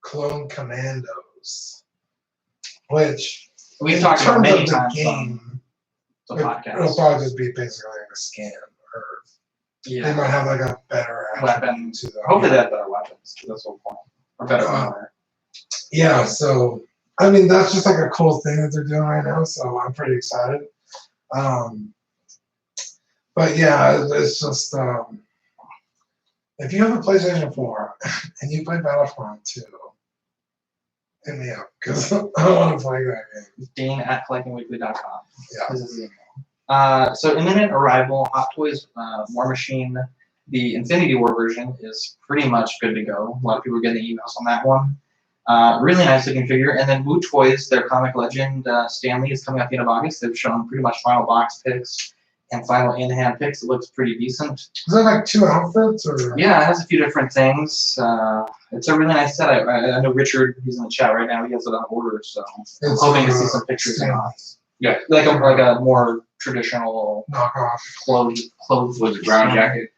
Clone Commandos, which We've in talked about terms many of times the game, on the it'll podcast. probably just be basically like a scan, or they Yeah. might have like a better Weapon. attribute to them. Hopefully they have better weapons. That's the whole point. Or better Uh, armor. Yeah, so I mean that's just like a cool thing that they're doing right now, so I'm pretty excited. But yeah, it's just if you have a PlayStation 4 and you play Battlefront 2, hit me up because I want to play that game. Dean at collectingweekly.com. Yeah. This is the email. So imminent arrival, Hot Toys War Machine, the Infinity War version is pretty much good to go. A lot of people are getting emails on that one. Really nice looking figure. And then Woo Toys, their comic legend Stanley is coming out at the end of August. They've shown pretty much final box picks and final in-hand picks. It looks pretty decent. Is there like 2 outfits or? Yeah, it has a few different things. It's a really nice set. I know Richard, who's in the chat right now, he has it on order, so I'm It's, hoping to see some pictures. stainless Yeah, like a more traditional knockoff. clothes Was it brown jacket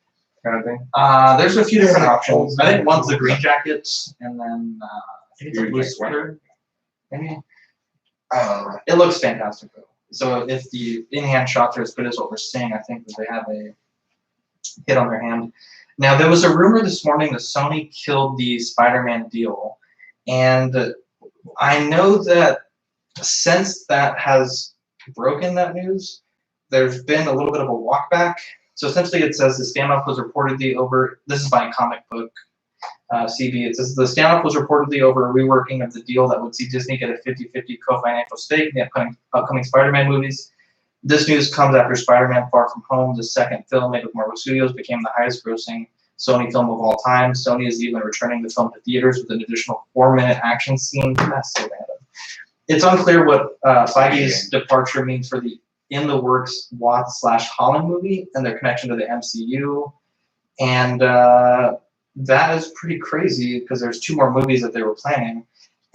kind of thing? There's a few different Yeah, options. old I think one's the school. green jacket, and then I think it's a Green blue jacket. sweater. Maybe. Uh, It looks fantastic though. So if the in-hand shots are as good as what we're seeing, I think that they have a hit on their hand. Now there was a rumor this morning that Sony killed the Spider-Man deal, and I know that since that has broken that news, there's been a little bit of a walk back. So essentially it says the standoff was reportedly over, this is by Comic Book CB, it says the standoff was reportedly over a reworking of the deal that would see Disney get a 50-50 co-financial stake in the upcoming Spider-Man movies. This news comes after Spider-Man Far From Home, the second film made with Marvel Studios, became the highest grossing Sony film of all time. Sony is even returning the film to theaters with an additional 4-minute action scene. That's so random. It's unclear what Feige's departure means for the in-the-works Watts/Holland movie and their connection to the MCU. And that is pretty crazy because there's 2 more movies that they were planning.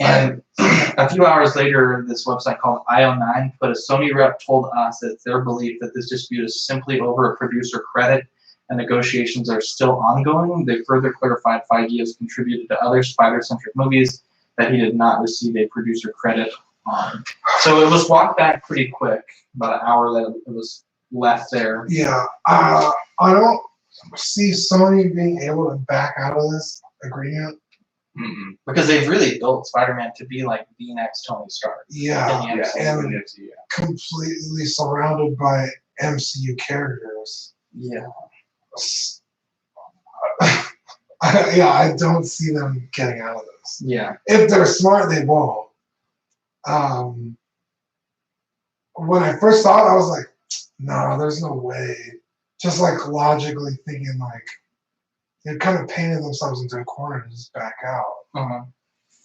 And a few hours later, this website called IO9 put a Sony rep told us that it's their belief that this dispute is simply over a producer credit and negotiations are still ongoing. They further clarified Feige has contributed to other spider-centric movies that he did not receive a producer credit on. So it was walked back pretty quick, about an hour that it was left there. yeah, I don't see Sony being able to back out of this agreement. Mm-mm. Because they've really built Spider-Man to be like the next Tony Stark. Yeah, in the MCU. and Yeah. completely surrounded by MCU characters. Yeah. Yeah, I don't see them getting out of this. Yeah. If they're smart, they won't. When I first saw it, I was like, no, there's no way. Just like logically thinking like they kind of painted themselves into a corner to just back out. Uh-huh.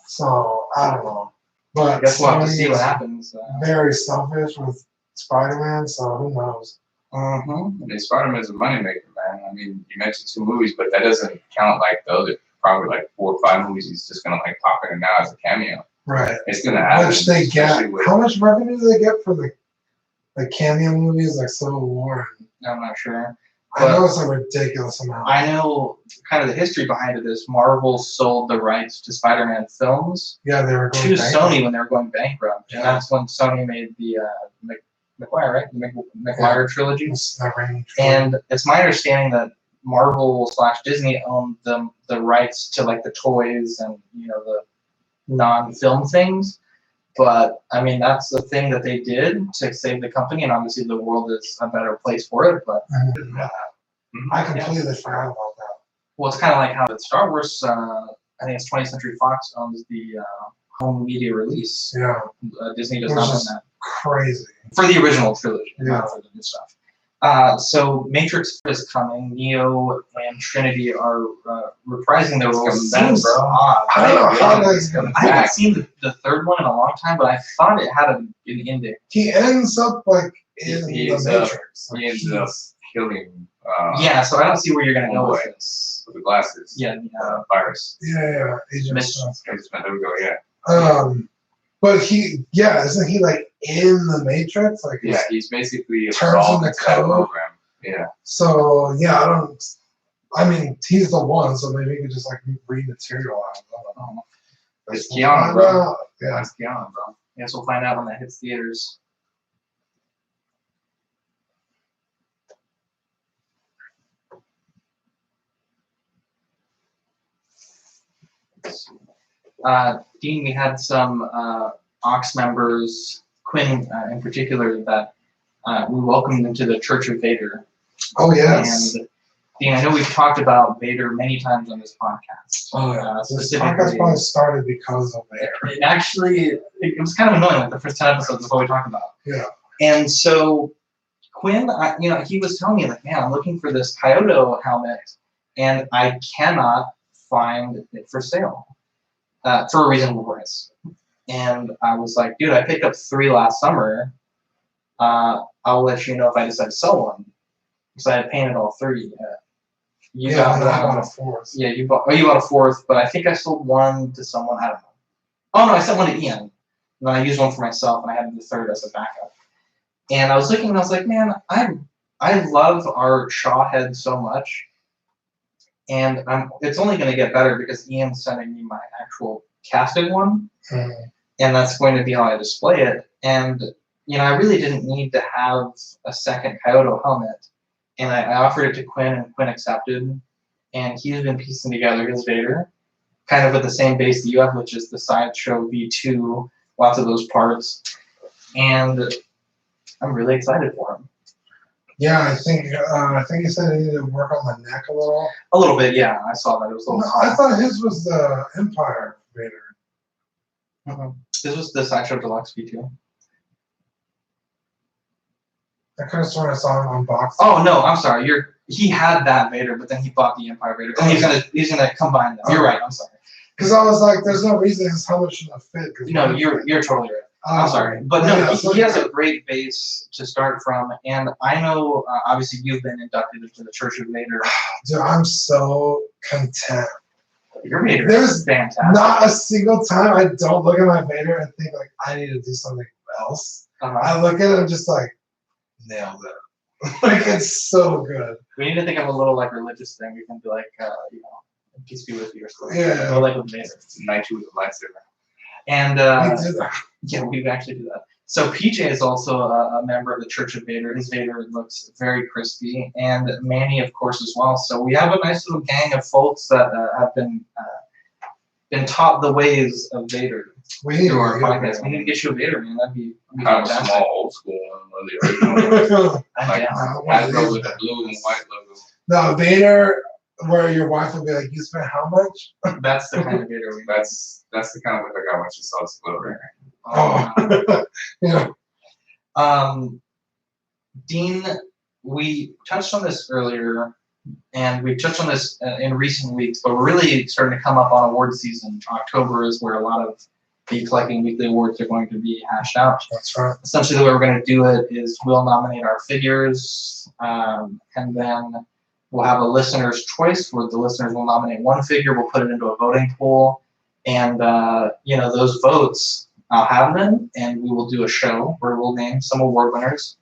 So I don't know. But I guess we'll have to Sony see what is happens. very selfish with Spider-Man, so who knows? Uh-huh. I mean, Spider-Man's a moneymaker, man. I mean, you mentioned 2 movies, but that doesn't count like the other probably like 4 or 5 movies he's just gonna like pop in and out as a cameo. Right. It's gonna happen. Which they get. especially with- How much revenue do they get for the cameo movies like Civil War? I'm not sure. I know it's a ridiculous amount. I know kind of the history behind it is Marvel sold the rights to Spider-Man films Yeah, they were going to bankrupt. Sony when they were going bankrupt. And Yeah. that's when Sony made the McGuire, right? The McGuire trilogy. It's never-ending. And it's my understanding that Marvel/Disney owned the rights to like the toys and the non-film things. But I mean that's the thing that they did to save the company, and obviously the world is a better place for it. But I completely forgot about that. well, it's kind of like how the Star Wars. I think it's 20th Century Fox owns the home media release. Yeah, Disney does Which not own is- that crazy. for the original trilogy, Yeah. not for the new stuff. So Matrix is coming. Neo and Trinity are reprising their roles. It's coming back, Seems bro. odd. I don't know how Yeah, that's gonna. I haven't back. seen the 3rd one in a long time, but I thought it had an ending. He ends up like in He the ends up- Matrix. Like, he ends up he's- killing Yeah, so I don't see where you're gonna go with Homeboy. this. with the glasses. Yeah, Virus. Yeah, Agent Miss- Smith. There we go. Yeah. But isn't he like in the Matrix? Like, Yeah. He's basically Turns involved into into that code. program. Yeah. So yeah, I mean, he's the one, so maybe he could just like rematerialize. I don't know. It's We'll Keanu, find bro. out. Yeah. That's Keanu, bro. I guess we'll find out when that hits theaters. Dean, we had some Ox members, Quinn in particular, that we welcomed into the Church of Vader. Oh yes. And Dean, I know we've talked about Vader many times on this podcast. Oh yeah. This Specifically, podcast probably started because of Vader. it actually, it was kind of annoying, like the first 10 episodes is what we talked about. Yeah. And so Quinn, he was telling me, like, man, I'm looking for this Kyoto helmet, and I cannot find it for sale for a reasonable price. And I was like, dude, I picked up 3 last summer. I'll let you know if I decide to sell one. Because I had painted all 3. You yeah, got and I one. bought a fourth. Yeah, you bought a 4th, but I think I sold one to someone. I don't know. Oh no, I sent one to Ian. And then I used one for myself, and I had the 3rd as a backup. And I was looking, and I was like, man, I love our Shaw head so much, and it's only going to get better because Ian's sending me my actual casted one, Mm. and that's going to be how I display it. And I really didn't need to have a second Kyoto helmet, and I offered it to Quinn, and Quinn accepted, and he's been piecing together his Vader, kind of with the same base that you have, which is the Sideshow V2, lots of those parts, and I'm really excited for him. Yeah, I think you said he needed to work on the neck a little. A little bit, yeah. I saw that. It was a little No, I thought his was the Empire Vader. This was the Sideshow Deluxe V2. I could have sworn I saw him unboxed. Oh no, I'm sorry. He had that Vader, but then he bought the Empire Vader. And he's gonna combine them. You're right. I'm sorry. Because I was like, there's no reason his helmet shouldn't have fit. No, you're totally right. I'm sorry, but no, he has a great base to start from, and I know obviously you've been inducted into the Church of Vader. Dude, I'm so content. Your Vader There's is fantastic. Not a single time I don't look at my Vader and think like I need to do something else. I look at it and just like nailed it. Like it's so good. We need to think of a little like religious thing. We can be like, peace be with you or something. Yeah. Or like with Vader. Night with a lightsaber. And We did that. yeah, we actually do that. So PJ is also a member of the Church of Vader. His Vader looks very crispy, and Manny, of course, as well. So we have a nice little gang of folks that have been taught the ways of Vader We need through our to podcast. We need to get you a Vader, man. That'd be Kind of fantastic. small, old school one, one of the original. I'm Like, down. Hasbro with the blue and white logo. No, Vader, where your wife would be like, you spent how much? That's the kind of Vader we need. That's the kind of look I got when she saw the split right. Oh. Yeah. Dean, we touched on this earlier, and we've touched on this in recent weeks, but we're really starting to come up on award season. October is where a lot of the Collecting Weekly awards are going to be hashed out. That's right. Essentially, the way we're going to do it is we'll nominate our figures, and then we'll have a listener's choice where the listeners will nominate one figure, we'll put it into a voting pool, and those votes, I'll have them, and we will do a show where we'll name some award winners.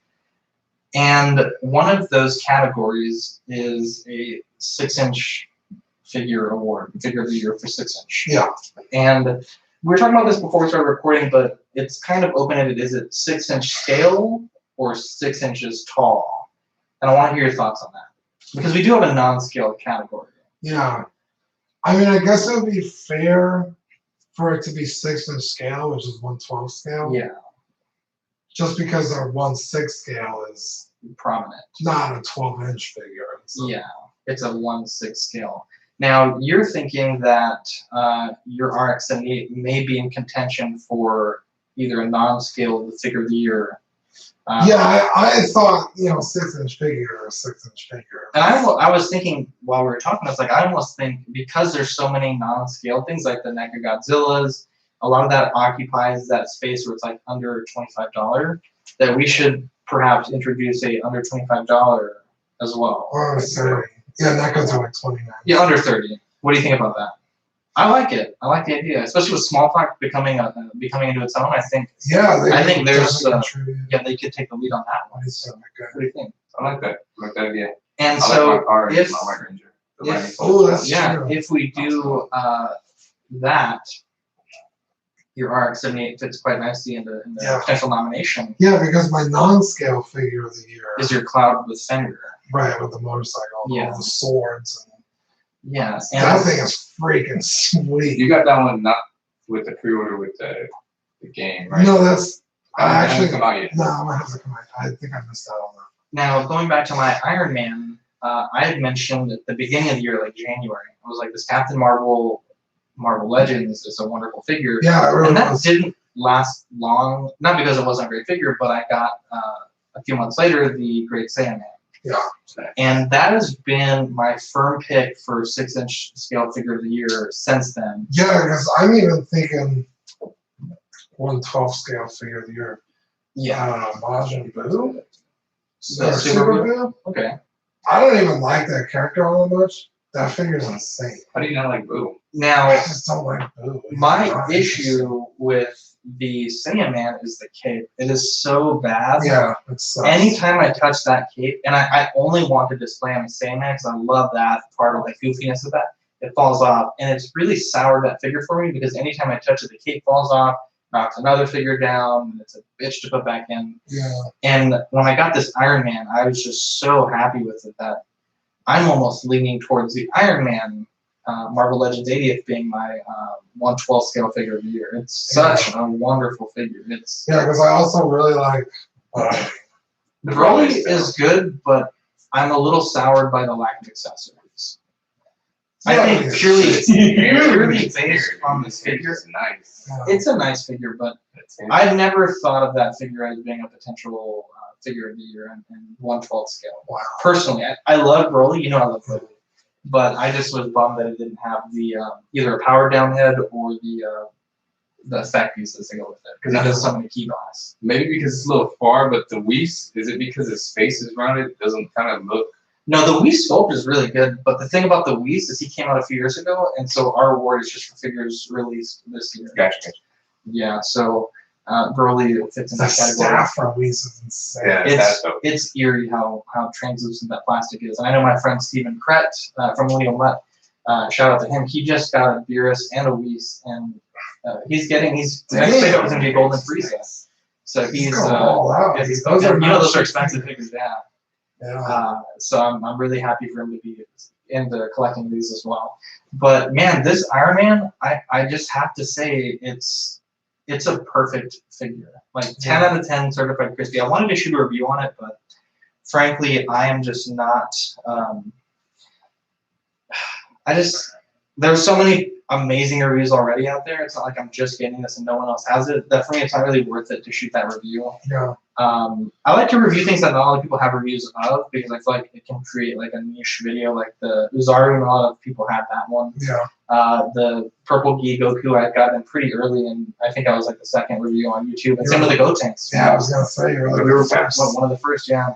And one of those categories is a 6-inch figure award, figure of the year for 6-inch. Yeah. And we were talking about this before we started recording, but it's kind of open-ended. Is it 6-inch scale or 6 inches tall? And I want to hear your thoughts on that. Because we do have a non-scale category. Yeah. I mean, I guess it would be fair for it to be 6-inch scale, which is 1/12 scale. Yeah, Just because our 1/6 scale is prominent. not a 12-inch figure. So. Yeah, it's a 1/6 scale. Now, you're thinking that your RX-78 may be in contention for either a non-scale figure of the year. Yeah, I thought, 6-inch figure or 6-inch figure. And I was thinking while we were talking, I was like, I almost think because there's so many non-scale things like the NECA Godzillas, a lot of that occupies that space where it's like under $25, that we should perhaps introduce a under $25 as well. Or under 30. Yeah, that goes to like 29. Yeah, under 30. What do you think about that? I like it. I like the idea, especially with small talk becoming into its own. I think Yeah, I think there's contribute. yeah, they could take the lead on that one. It's really good. What do you think? I like that. I like that idea. And I so like my car and if my White Ranger. The if- Lightning Oh, Bolt. that's yeah, true. if we do that, your RX-78 fits quite nicely in the Yeah. potential nomination. Yeah, because my non-scale figure of the year, Is your Cloud with Fender? right, with the motorcycle, Yeah. all the swords. Yeah, That and thing is freaking sweet. You got that one not with the pre-order with the game, right? No, that's I I haven't actually come out yet. no, I have to come out. I think I missed out on that. now going back to my Iron Man, I had mentioned at the beginning of the year, like January, I was like, this Captain Marvel Legends is a wonderful figure. Yeah, it really And that was. didn't last long, not because it wasn't a great figure, but I got a few months later the Great Saiyaman. Yeah. And that has been my firm pick for 6-inch scale figure of the year since then. Yeah, because I'm even thinking 1/12 scale figure of the year. Yeah. Majin Buu. Superman. Okay. I don't even like that character all that much. That figure's insane. How do you not like Boo? Now, I just don't like Boo. He's my not issue with the Saiyaman is the cape. It is so bad. Yeah, it sucks. Anytime I touch that cape, and I only want to display on the Saiyaman because I love that part of the goofiness of that, it falls off. And it's really soured that figure for me because anytime I touch it, the cape falls off, knocks another figure down, and it's a bitch to put back in. Yeah. And when I got this Iron Man, I was just so happy with it that I'm almost leaning towards the Iron Man Marvel Legends 80th being my 1/12 scale figure of the year. It's such a wonderful figure. It's Because I also really like. Broly is good, but I'm a little soured by the lack of accessories. I think purely based on the figure, It's nice. it's a nice figure, but I've never thought of that figure as being a potential figure of the year in 1/12 scale. Wow. Personally, I love Broly. You know I love Broly. But I just was bummed that it didn't have the either a power down head or the effect pieces to go with it because it does so many key buys. Maybe because it's a little far, but the Whis, is it because his face is rounded? It doesn't kind of look. No, the Whis sculpt is really good, but the thing about the Whis is he came out a few years ago, and so our award is just for figures released this year. Gotcha. Yeah, so Broly fits in The that category. staff from Whis is insane. Yeah, that's dope. It's eerie how translucent that plastic is. And I know my friend Stephen Krett from Leo Mutt, shout out to him. He just got a Beerus and a Whis, and he's the next pickup is going to be Golden Frieza. So he's going all out. yeah, Those are those are not expensive figures to have. Yeah. So I'm really happy for him to be into collecting these as well. But man, this Iron Man, I just have to say it's a perfect figure. Like 10 out of 10 certified crispy. I wanted to shoot a review on it, but frankly, I am just not. There's so many amazing reviews already out there. It's not like I'm just getting this and no one else has it. That for me, it's not really worth it to shoot that review. Yeah. I like to review things that not a lot of people have reviews of because I feel like it can create like a niche video, like the Uzaru, and a lot of people had that one. Yeah. The Purple Gi Goku I got in pretty early, and I think I was like the second review on YouTube. And same with the Gotenks. Yeah, I was gonna say we were one of the first. Yeah.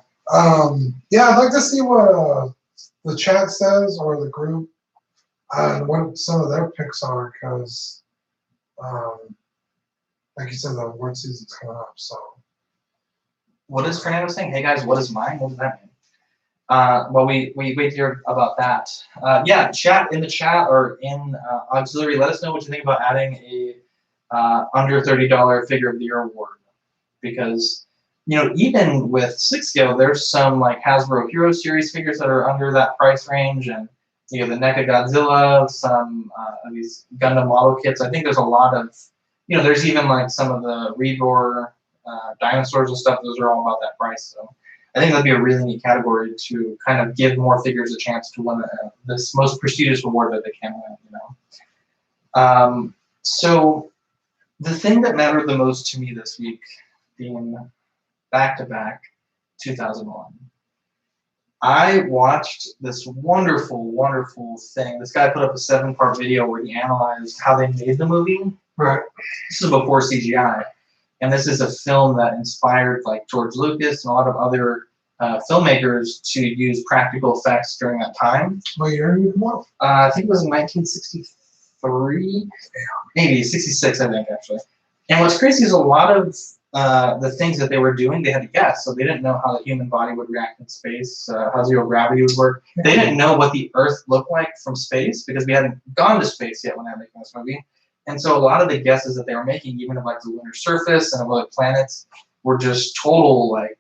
Yeah, I'd like to see what the chat says or the group and what some of their picks are because, like you said, the award season's coming up. So. What is Fernando saying? Hey guys, what is mine? What does that mean? Well, we wait to hear about that. Yeah, chat in the chat or in auxiliary. Let us know what you think about adding a under $30 figure of the year award, because even with 6 scale, there's some like Hasbro Hero Series figures that are under that price range, and the NECA Godzilla, some of these Gundam model kits. I think there's a lot of there's even like some of the Reborn dinosaurs and stuff. Those are all about that price. So I think that'd be a really neat category to kind of give more figures a chance to win this most prestigious award that they can win. So the thing that mattered the most to me this week, being back-to-back 2001, I watched this wonderful, wonderful thing. This guy put up a 7-part video where he analyzed how they made the movie. Right. This is before CGI. And this is a film that inspired like George Lucas and a lot of other filmmakers to use practical effects during that time. What year did you come out? I think it was in 1963, maybe 66, I think actually. And what's crazy is a lot of the things that they were doing, they had to guess. So they didn't know how the human body would react in space, how zero gravity would work. They didn't know what the Earth looked like from space because we hadn't gone to space yet when they were making this movie. And so a lot of the guesses that they were making, even of like the lunar surface and of other planets, were just total like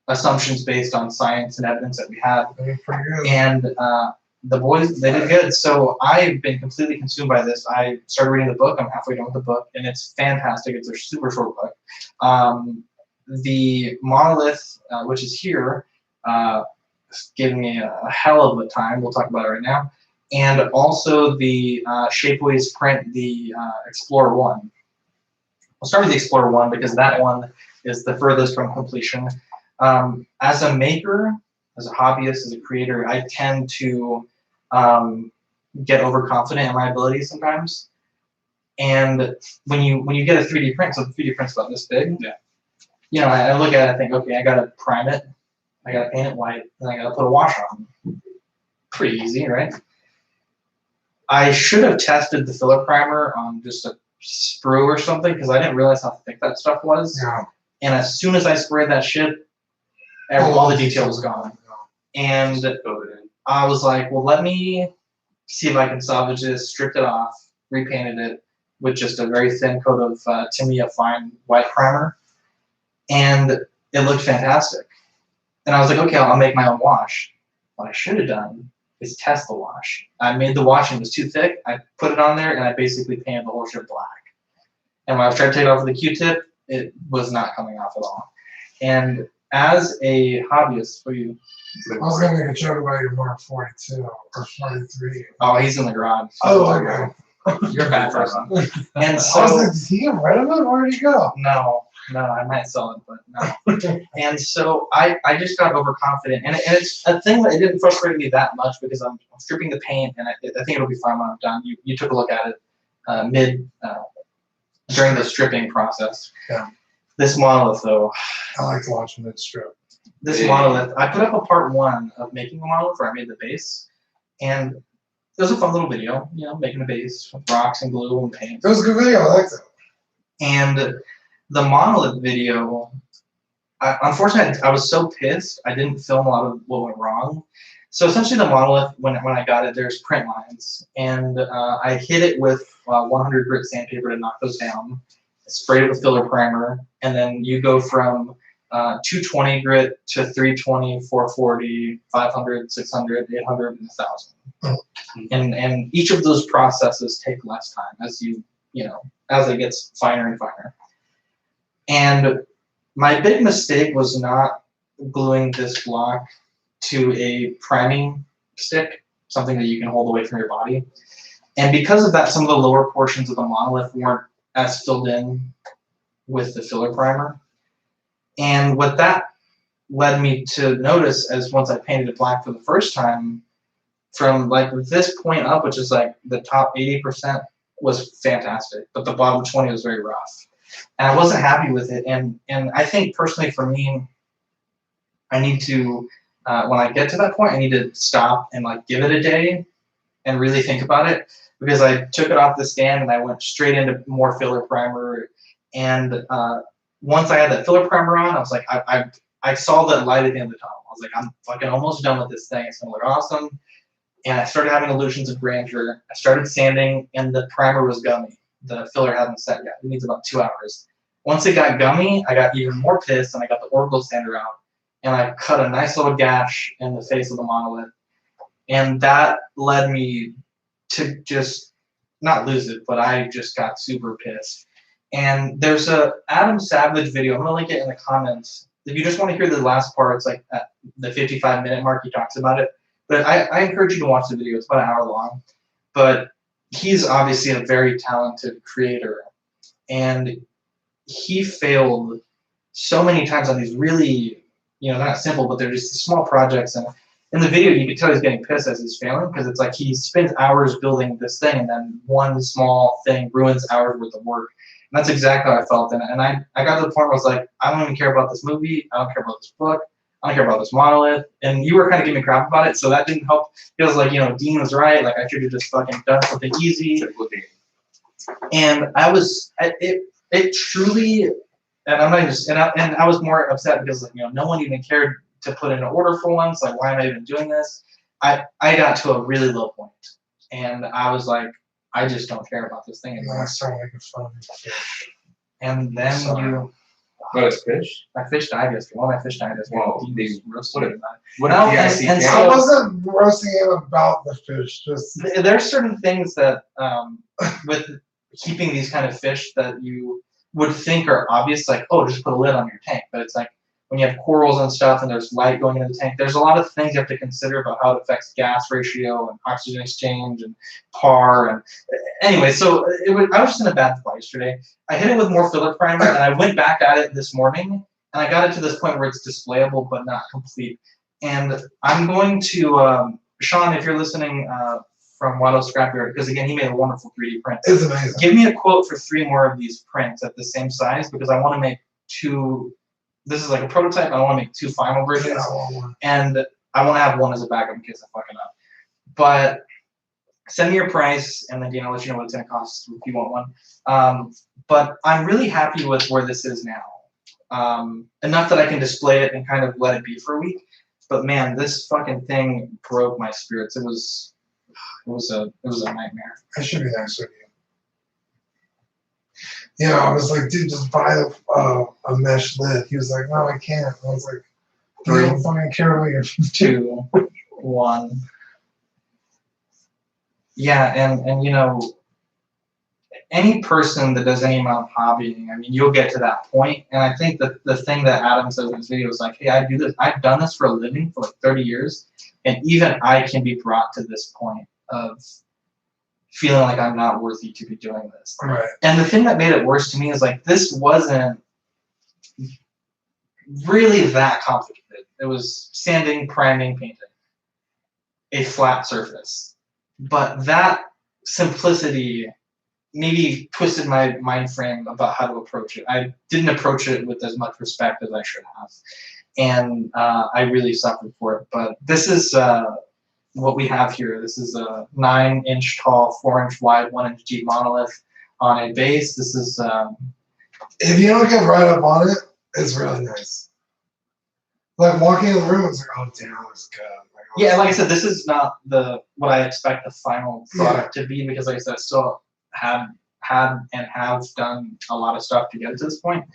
assumptions based on science and evidence that we had. Pretty good. And the boys, they did good. So I've been completely consumed by this. I started reading the book. I'm halfway done with the book, and it's fantastic. It's a super short book. The monolith, which is here, giving me a hell of a time. We'll talk about it right now. And also the Shapeways print, the Explorer 1. I'll start with the Explorer 1 because that one is the furthest from completion. As a maker, as a hobbyist, as a creator, I tend to get overconfident in my abilities sometimes. And when you get a 3D print, so the 3D print's about this big, I look at it and think, okay, I gotta prime it. I gotta paint it white, and I gotta put a wash on. Pretty easy, right? I should have tested the filler primer on just a sprue or something because I didn't realize how thick that stuff was. Yeah. And as soon as I sprayed that shit, all the detail was gone. And I was like, well, let me see if I can salvage this, stripped it off, repainted it with just a very thin coat of Tamiya Fine white primer. And it looked fantastic. And I was like, okay, I'll make my own wash. What I should have done is test the wash. I made the wash and it was too thick. I put it on there and I basically painted the whole shit black. And when I was trying to take it off with a Q-tip, it was not coming off at all. And as a hobbyist, for you, I was gonna make a joke about your Mark 42 or 43. oh, he's in the garage. Oh, okay. You're a bad person. And I was so, like, did he get rid of it? Where did he go? no, I might sell it, but no. And so I just got overconfident. And it's a thing that it didn't frustrate me that much because I'm stripping the paint and I think it'll be fine when I'm done. You took a look at it during the stripping process. Yeah. This monolith, though. I like to watch mid strip. This monolith, I put up a part 1 of making a monolith where I made the base. And it was a fun little video, making a base with rocks and glue and paint. It was a good video. I liked it. And the monolith video, unfortunately, I was so pissed, I didn't film a lot of what went wrong. So essentially the monolith, when I got it, there's print lines. And I hit it with 100 grit sandpaper to knock those down. Sprayed it with filler primer. And then you go from 220 grit to 320, 440, 500, 600, 800, and 1,000. And each of those processes take less time as as it gets finer and finer. And my big mistake was not gluing this block to a priming stick, something that you can hold away from your body. And because of that, some of the lower portions of the monolith weren't as filled in with the filler primer. And what that led me to notice as once I painted it black for the first time, from like this point up, which is like the top 80% was fantastic, but the bottom 20 was very rough. And I wasn't happy with it. And I think personally for me, I need to, when I get to that point, I need to stop and like give it a day and really think about it, because I took it off the stand and I went straight into more filler primer. And once I had that filler primer on, I was like, I saw the light at the end of the tunnel. I was like, I'm fucking almost done with this thing. It's gonna look awesome. And I started having illusions of grandeur. I started sanding, and the primer was gummy. The filler hasn't set yet. It needs about 2 hours. Once it got gummy, I got even more pissed, and I got the orbital sander out, and I cut a nice little gash in the face of the monolith. And that led me to just not lose it, but I just got super pissed. And there's a Adam Savage video. I'm gonna link it in the comments. If you just want to hear the last part, it's like at the 55-minute mark, he talks about it. But I encourage you to watch the video. It's about an hour long. But he's obviously a very talented creator. And he failed so many times on these really, not simple, but they're just small projects. And in the video, you can tell he's getting pissed as he's failing, because it's like he spends hours building this thing, and then one small thing ruins hours worth of work. And that's exactly how I felt. And I got to the point where I was like, I don't even care about this movie. I don't care about this book. I don't care about this monolith. And you were kind of giving me crap about it, so that didn't help. It was like, Dean was right. Like, I should have just fucking done something easy. And I was, it truly, and I'm not just, and I was more upset because, like, no one even cared to put in an order for once. Like, why am I even doing this? I got to a really low point, and I was like, I just don't care about this thing And then I anymore. started making fun of you. And then Sorry. But it's fish. my fish died yesterday. Well, my fish died yesterday. Well, Dean they- was roasting what it. What No, if the and IC so- I wasn't roasting him about the fish, just There's certain things that with keeping these kind of fish that you would think are obvious, like, oh, just put a lid on your tank. But it's like when you have corals and stuff and there's light going into the tank, there's a lot of things you have to consider about how it affects gas ratio and oxygen exchange and PAR. And anyway, so I was just in a bad spot yesterday. I hit it with more filler primer, and I went back at it this morning, and I got it to this point where it's displayable but not complete. And I'm going to, Sean, if you're listening from Watto Scrapyard, because again, he made a wonderful 3D print. it's amazing. Give me a quote for 3 more of these prints at the same size, because I want to make 2 this is like a prototype. I don't want to make 2 final versions, Yeah, I want one. and I want to have one as a backup in case I fuck it up. But send me your price, and then I'll let you know what it's gonna cost if you want one. But I'm really happy with where this is now. Enough that I can display it and kind of let it be for a week. But man, this fucking thing broke my spirits. It was a nightmare. I should be nice with you. Yeah, I was like, dude, just buy a mesh lid. He was like, no, I can't. I was like, 3, don't fucking care about your 2, 1. Yeah, and you know, any person that does any amount of hobbying, I mean, you'll get to that point. And I think that the thing that Adam says in his video is like, hey, I do this. I've done this for a living for like 30 years, and even I can be brought to this point of feeling like I'm not worthy to be doing this. Right. And the thing that made it worse to me is like this wasn't really that complicated. It was sanding, priming, painting, a flat surface. But that simplicity maybe twisted my mind frame about how to approach it. I didn't approach it with as much respect as I should have. And I really suffered for it. But this is what we have here. This is a 9-inch tall, 4-inch wide, 1-inch deep monolith on a base. This is if you don't get right up on it, it's really nice. Like walking in the room, it's like, oh damn, it's good. Like, oh, yeah, like I said, this is not what I expect the final product to be, because like I said, I still had and have done a lot of stuff to get it to this point.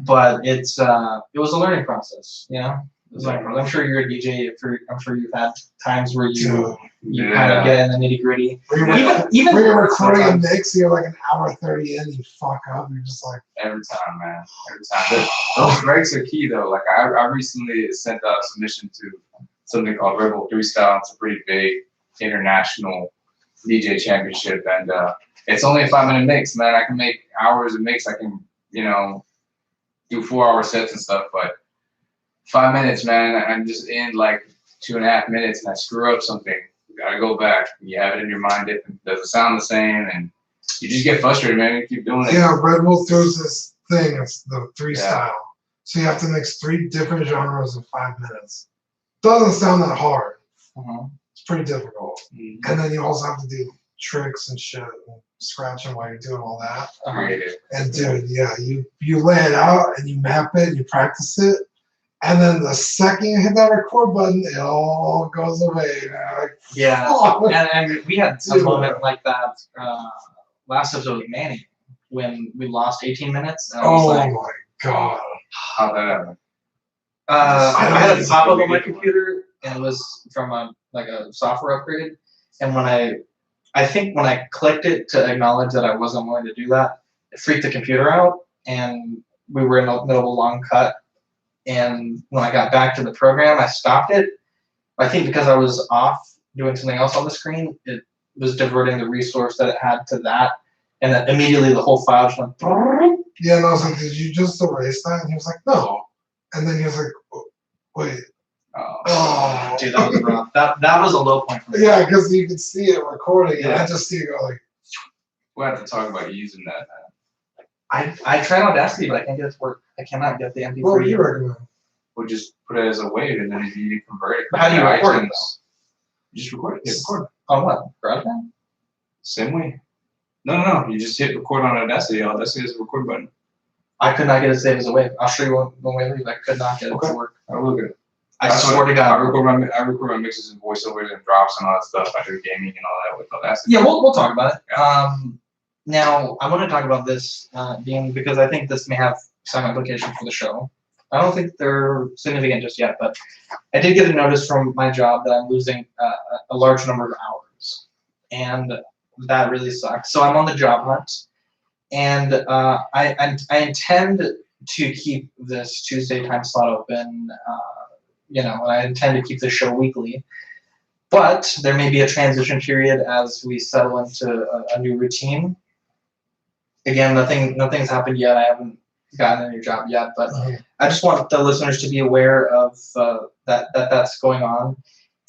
But it was a learning process, you know? It was a learning process. I'm sure you're a DJ. I'm sure you've had times where you kind of get in the nitty gritty. When you're recording a mix, you're like an hour 30 in, you fuck up, you're just like Every time, man. Every time. Those breaks are key though. Like I recently sent a submission to something called Rebel 3 Style. It's a pretty big international DJ championship, and it's only a 5-minute mix, man. I can make hours of mix. I can, you know, do 4-hour sets and stuff, but 5 minutes, man, I'm just in like 2.5 minutes and I screw up something. You gotta go back. You have it in your mind, it doesn't sound the same, and you just get frustrated, man. You keep doing it. yeah, Red Bull throws this thing, it's the 3 style. So you have to mix 3 different genres in 5 minutes. Doesn't sound that hard. It's pretty difficult. And then you also have to do tricks and shit and scratching while you're doing all that. Creative. And dude, yeah, you lay it out and you map it and you practice it. And then the second you hit that record button, it all goes away. Like, yeah, oh. and we had a moment like that last episode with Manny when we lost 18 minutes. And I was like, my god. How'd that happen? I had a pop up on my computer, and it was from a software upgrade. And when I think when I clicked it to acknowledge that I wasn't willing to do that, it freaked the computer out, and we were in the middle of a long cut. And when I got back to the program, I stopped it. I think because I was off doing something else on the screen, it was diverting the resource that it had to that, and then immediately the whole file just went. Yeah, and I was like, did you just erase that? And he was like, no. And then he was like, wait. Oh, dude, that was rough. That was a low point for me. Yeah, because you could see it recording, and I just see it go like. We'll have to talk about using that. I tried Audacity, but I can't get it to work. I cannot get the MP3. What would you recommend? We'll just put it as a wave, and then if you convert it. But how do you record it, iTunes, though? You just record it. Hit record. On what? GarageBand? Same way. No. You just hit record on Audacity. Audacity has a record button. I could not get it saved as a wave. I'll show you one way I leave. I could not get it to work. I will look at it. I swear to God. I record my mixes and voiceovers and drops and all that stuff. I do gaming and all that with Audacity. Yeah, we'll talk about it. Now, I want to talk about this, Dean, because I think this may have some implications for the show. I don't think they're significant just yet, but I did get a notice from my job that I'm losing a large number of hours, and that really sucks. So I'm on the job hunt, and I intend to keep this Tuesday time slot open, and I intend to keep the show weekly. But there may be a transition period as we settle into a new routine. Again, nothing's happened yet. I haven't gotten a new job yet, but I just want the listeners to be aware of that's going on.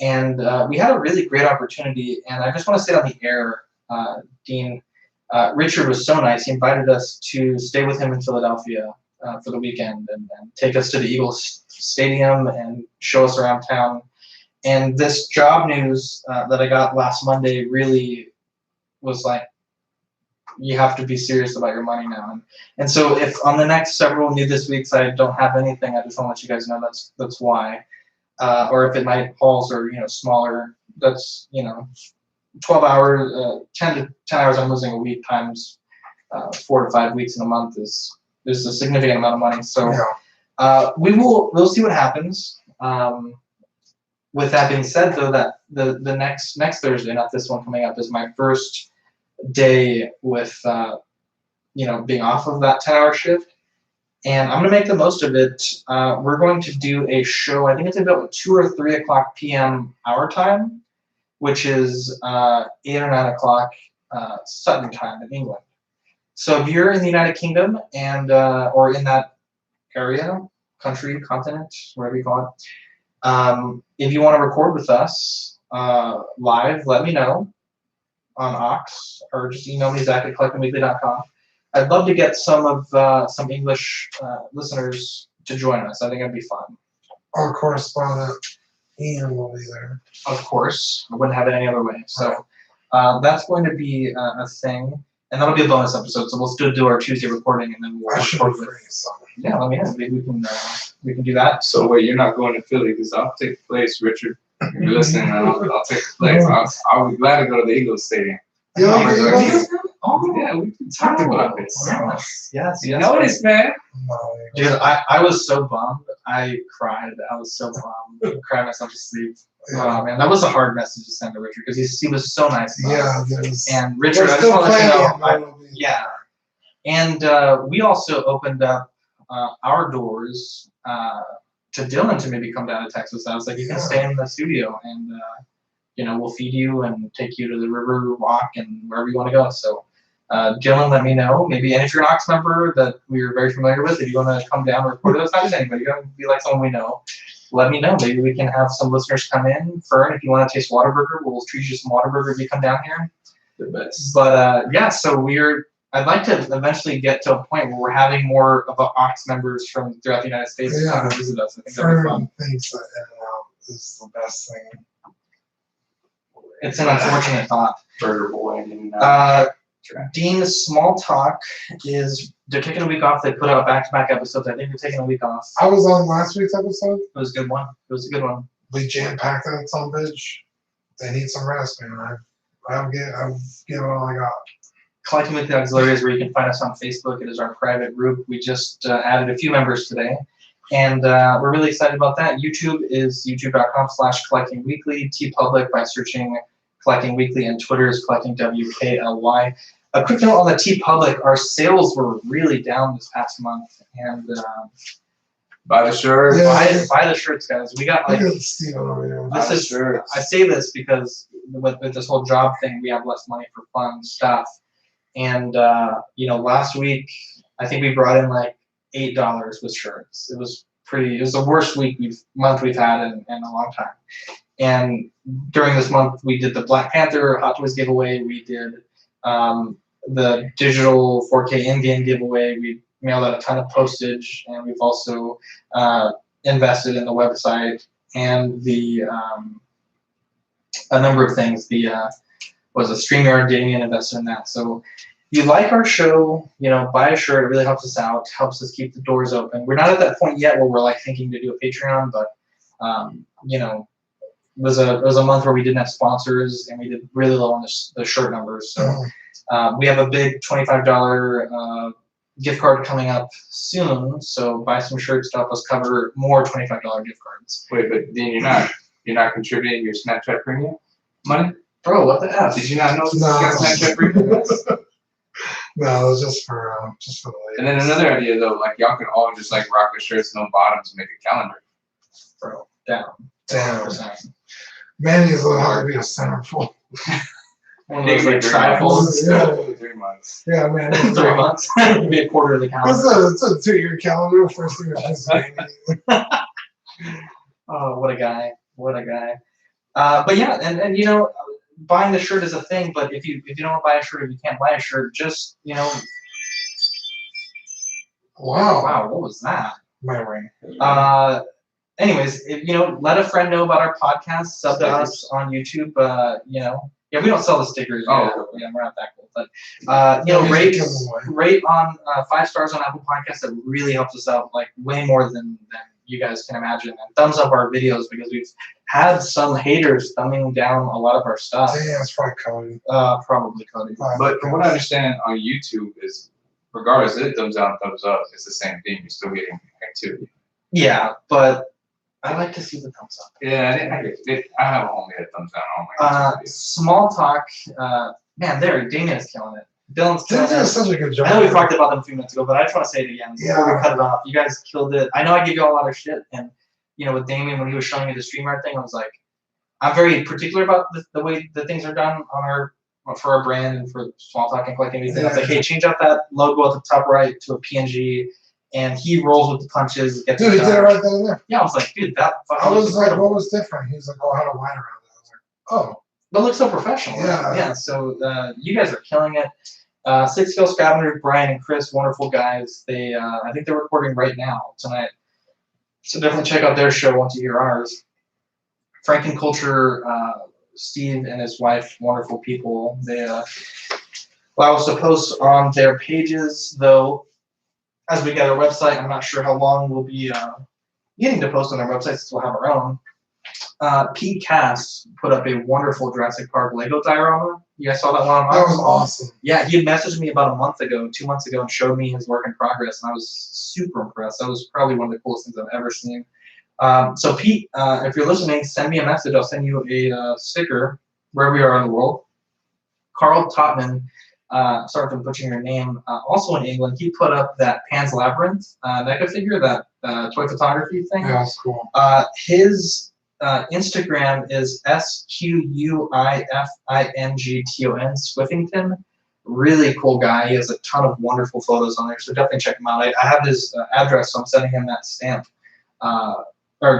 And we had a really great opportunity, and I just want to say it on the air, Dean. Richard was so nice. He invited us to stay with him in Philadelphia for the weekend and take us to the Eagles Stadium and show us around town. And this job news that I got last Monday really was like, you have to be serious about your money now. And so if on the next several New This Weeks I don't have anything, I just want to let you guys know that's why. Or if at night hauls are, smaller, that's, 12 hours, 10 hours I'm losing a week times 4 to 5 weeks in a month is a significant amount of money. So we'll see what happens. With that being said, though, that the next Thursday, not this one coming up, is my first day with being off of that 10-hour shift, and I'm gonna make the most of it. We're going to do a show. I think it's about 2 or 3 o'clock p.m. our time, which is 8 or 9 o'clock Sutton time in England. So if you're in the United Kingdom and or in that area, country, continent, whatever you call it, if you want to record with us live, let me know on Ox, or just email me, Zach@collectingweekly.com. I'd love to get some English listeners to join us. I think it'd be fun. Our correspondent Ian will be there. Of course, I wouldn't have it any other way. So that's going to be a thing, and that'll be a bonus episode. So we'll still do our Tuesday recording, and then we'll I should be record with. free, so. Yeah, let me know. Maybe we can do that. So wait, you're not going to Philly because I'll take the place, Richard. If you're listening, I'll take the place. I'll be glad to go to the Eagles Stadium. You know, Oh, you know, Oh, Yeah, we talked about this. Yes. You know this, man. no, Dude, I was so bummed. I cried. I was so bummed. I cried myself to sleep. yeah, Oh man, that was a hard message to send to Richard because he was so nice about it. yeah, there's. And We're Richard, I just still want to let you planning know, on it'll be- yeah. And we also opened up our doors to Dylan to maybe come down to Texas. I was like, you can Yeah. stay in the studio and we'll feed you and take you to the river walk and wherever you want to go. So Dylan, let me know. Maybe, and if you're an Ox member that we're very familiar with, if you want to come down and record with us, not just anybody, you gotta be like someone we know. Let me know. Maybe we can have some listeners come in. Fern, if you want to taste Whataburger, we'll treat you some Whataburger if you come down here. The best. But yeah, so I'd like to eventually get to a point where we're having more of Ox members from throughout the United States to come and visit us. I think that'd be fun. Fern thinks that In-N-Out is the best thing. It's an unfortunate thought. Burger Boy. And, Dean's Small Talk they're taking a week off. They put out back-to-back episodes. I think they're taking a week off. I was on last week's episode. It was a good one. It was a good one. We jam-packed that some bitch. They need some rest, man. I've given all I got. Collecting Weekly Auxiliary is where you can find us on Facebook. It is our private group. We just added a few members today, and we're really excited about that. YouTube is youtube.com/collectingweekly. TeePublic by searching Collecting Weekly, and Twitter is Collecting WKLY. A quick note on the TeePublic: our sales were really down this past month, and Buy the shirt. Yeah. buy the shirts, guys. We got like. Look at Steven over here. This Buy is shirts. I say this because with this whole job thing, we have less money for fun stuff. And last week I think we brought in like $8 with shirts. It was the worst month we've had in a long time. And during this month we did the Black Panther Hot Toys giveaway. We did the digital 4K in-game giveaway. We mailed out a ton of postage, and we've also invested in the website and a number of things. Was a StreamYard Damien invested in that. So if you like our show, buy a shirt. It really helps us out, helps us keep the doors open. We're not at that point yet where we're like thinking to do a Patreon, but it was a month where we didn't have sponsors and we did really low on the shirt numbers. So we have a big $25 gift card coming up soon. So buy some shirts to help us cover more $25 gift cards. Wait, but then you're not contributing your Snapchat premium money? Bro, what the F? Did you not know this No. got Snapchat premium? No, it was just for the ladies. And then another idea though, like y'all can all just like rock the shirts, no bottoms, and make a calendar. Bro, down. Damn. 100%. Manny is a little hard to be a centerfold. One of those like Yeah. trifolds. 3 months. Yeah, man. 3 months. Maybe a quarter of the calendar. It's a 2-year calendar. First thing is Manny. Oh, what a guy. What a guy. But yeah, and buying the shirt is a thing, but if you don't buy a shirt, if you can't buy a shirt, just Wow. Wow, what was that? My ring. Anyways, if, let a friend know about our podcast. Sub to us on YouTube. Yeah, we don't sell the stickers. Oh. Yeah, we're not that cool. But No, we rate should give them away. rate on 5 stars on Apple Podcasts. That really helps us out, like way more than you guys can imagine. And thumbs up our videos because we've had some haters thumbing down a lot of our stuff. Damn, it's probably Cody. Probably Cody. But from what I understand on YouTube is, regardless, if it thumbs down, thumbs up, it's the same thing. You're still getting activity. Yeah, but I like to see the thumbs up. Yeah, I have only a thumbs down on my YouTube videos. Small talk. Man, Damien's killing it. Dylan's killing Dylan did it. such a good job. I know we talked about them a few minutes ago, but I just want to say it again before Yeah. we cut it off. You guys killed it. I know I gave you all a lot of shit, and with Damien when he was showing me the StreamYard thing, I was like, I'm very particular about the way the things are done on for our brand and for Small Talk and Collecting Everything. I was like, hey, change out that logo at the top right to a PNG, and he rolls with the punches. Gets Dude, it he did it done. right then and there. Yeah, I was like, dude, that fucking I was looks like, incredible. what was different? He was like, oh, I had a line around it. I was like, oh. But it looks so professional. Right? Yeah. So you guys are killing it. Six Scale Scavengers, Brian and Chris, wonderful guys. They, I think they're recording right now tonight. So definitely check out their show once you hear ours. Franken Culture, Steve and his wife, wonderful people. They allow us to post on their pages, though. As we get our website, I'm not sure how long we'll be getting to post on our website since we'll have our own. Pete Cass put up a wonderful Jurassic Park Lego diorama. You guys saw that one? That was awesome. Yeah, he had messaged me about 2 months ago, and showed me his work in progress, and I was super impressed. That was probably one of the coolest things I've ever seen. So Pete, if you're listening, send me a message. I'll send you a sticker wherever you are in the world. Carl Totman, sorry for butchering your name, also in England, he put up that Pan's Labyrinth NECA figure, that toy photography thing. Yeah, that's cool. His Instagram is SQUIFINGTON, Swiffington. Really cool guy. He has a ton of wonderful photos on there, so definitely check him out. I have his address, so I'm sending him that stamp. Or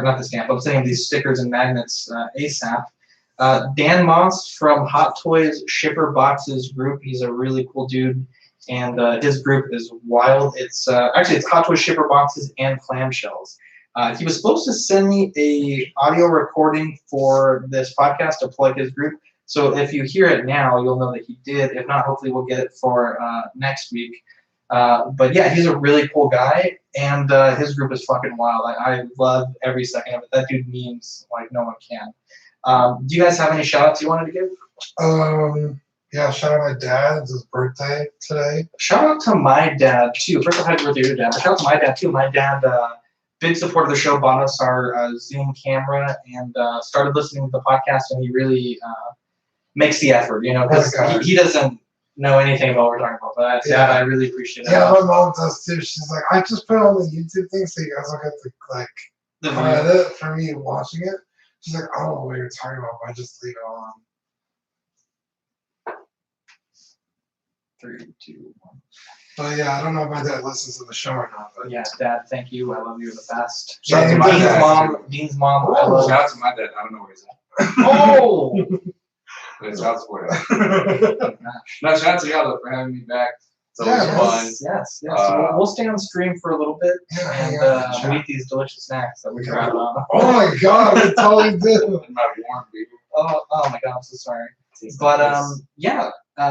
not the stamp, I'm sending him these stickers and magnets ASAP. Dan Moss from Hot Toys Shipper Boxes group. He's a really cool dude, and his group is wild. It's actually it's Hot Toys Shipper Boxes and Clamshells. He was supposed to send me a audio recording for this podcast to plug his group. So if you hear it now, you'll know that he did. If not, hopefully we'll get it for next week. But yeah, he's a really cool guy, and his group is fucking wild. I love every second of it. That dude memes like no one can. Do you guys have any shout outs you wanted to give? Yeah, shout out my dad. It's his birthday today. Shout out to my dad too. First of all, happy birthday to your dad. But shout out to my dad too. My dad, big supporter of the show, bought us our Zoom camera and started listening to the podcast, and he really makes the effort, because he doesn't know anything about what we're talking about. But Dad, I really appreciate it. Yeah, my mom does too. She's like, I just put it on the YouTube thing so you guys will get the credit for me watching it. She's like, I don't know what you're talking about, but I just leave it on. 3, 2, 1. But yeah, I don't know if my dad listens to the show or not. But Yeah, Dad, thank you. I love you. You're the best. Yeah, Shout out to my Dean's dad. mom. Dean's mom. I Oh, love shout out to my dad. I don't know where he's at. Oh. But shout out to him. No, shout out to y'all though for having me back. It's always Yeah, fun. Yes. We'll stay on stream for a little bit yeah, and hang out and chat. we'll eat these delicious snacks that we grabbed on. Oh my god, we totally do. In my warm beer. Oh my god, I'm so sorry. But yeah,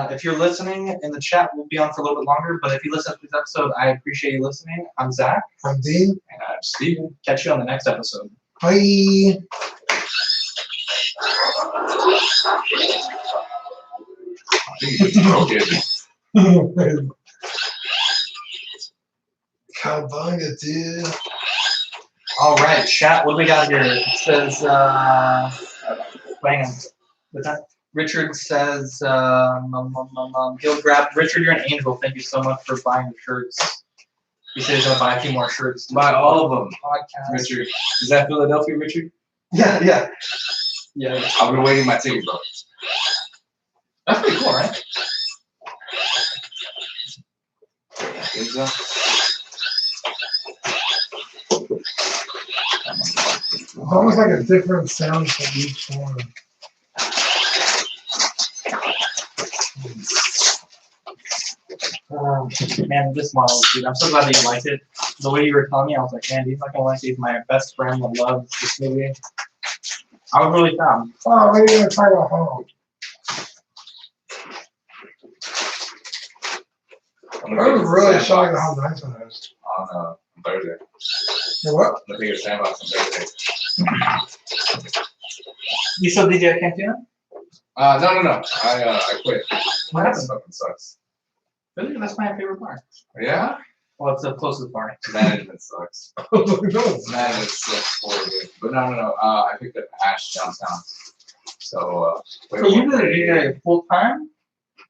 if you're listening in the chat, we'll be on for a little bit longer. But if you listen to this episode, I appreciate you listening. I'm Zach. I'm Dean. And I'm Steven. Catch you on the next episode. Bye. I think it's broken. Cowabunga, dude. All right, chat. What do we got here? It says, hang on. What's that? Richard says, he'll grab. Richard, you're an angel. Thank you so much for buying the shirts. He said he's gonna buy a few more shirts. Buy all of them. Podcast. Richard. Is that Philadelphia, Richard? Yeah. I've been waiting my ticket, bro. That's pretty cool, right? Think so? It's almost like a different sound for each one. Man, this model, dude, I'm so glad that you liked it. The way you were telling me, I was like, man, he's not gonna like it. He's my best friend that loves this movie. I was really proud. Oh, what are you gonna try about home? I'm I gonna was pick a really sandbox shocked at how nice it is. on Thursday. You what? I'm gonna pick a sandbox on Thursday. You still DJ at Cantina? No. I quit. What happened? Fucking sucks. Really? That's my favorite bar. Yeah? Well, it's the closest bar. Management sucks. No. Management sucks horribly. But no. I picked up Ash downtown. So, So you were DJ full time?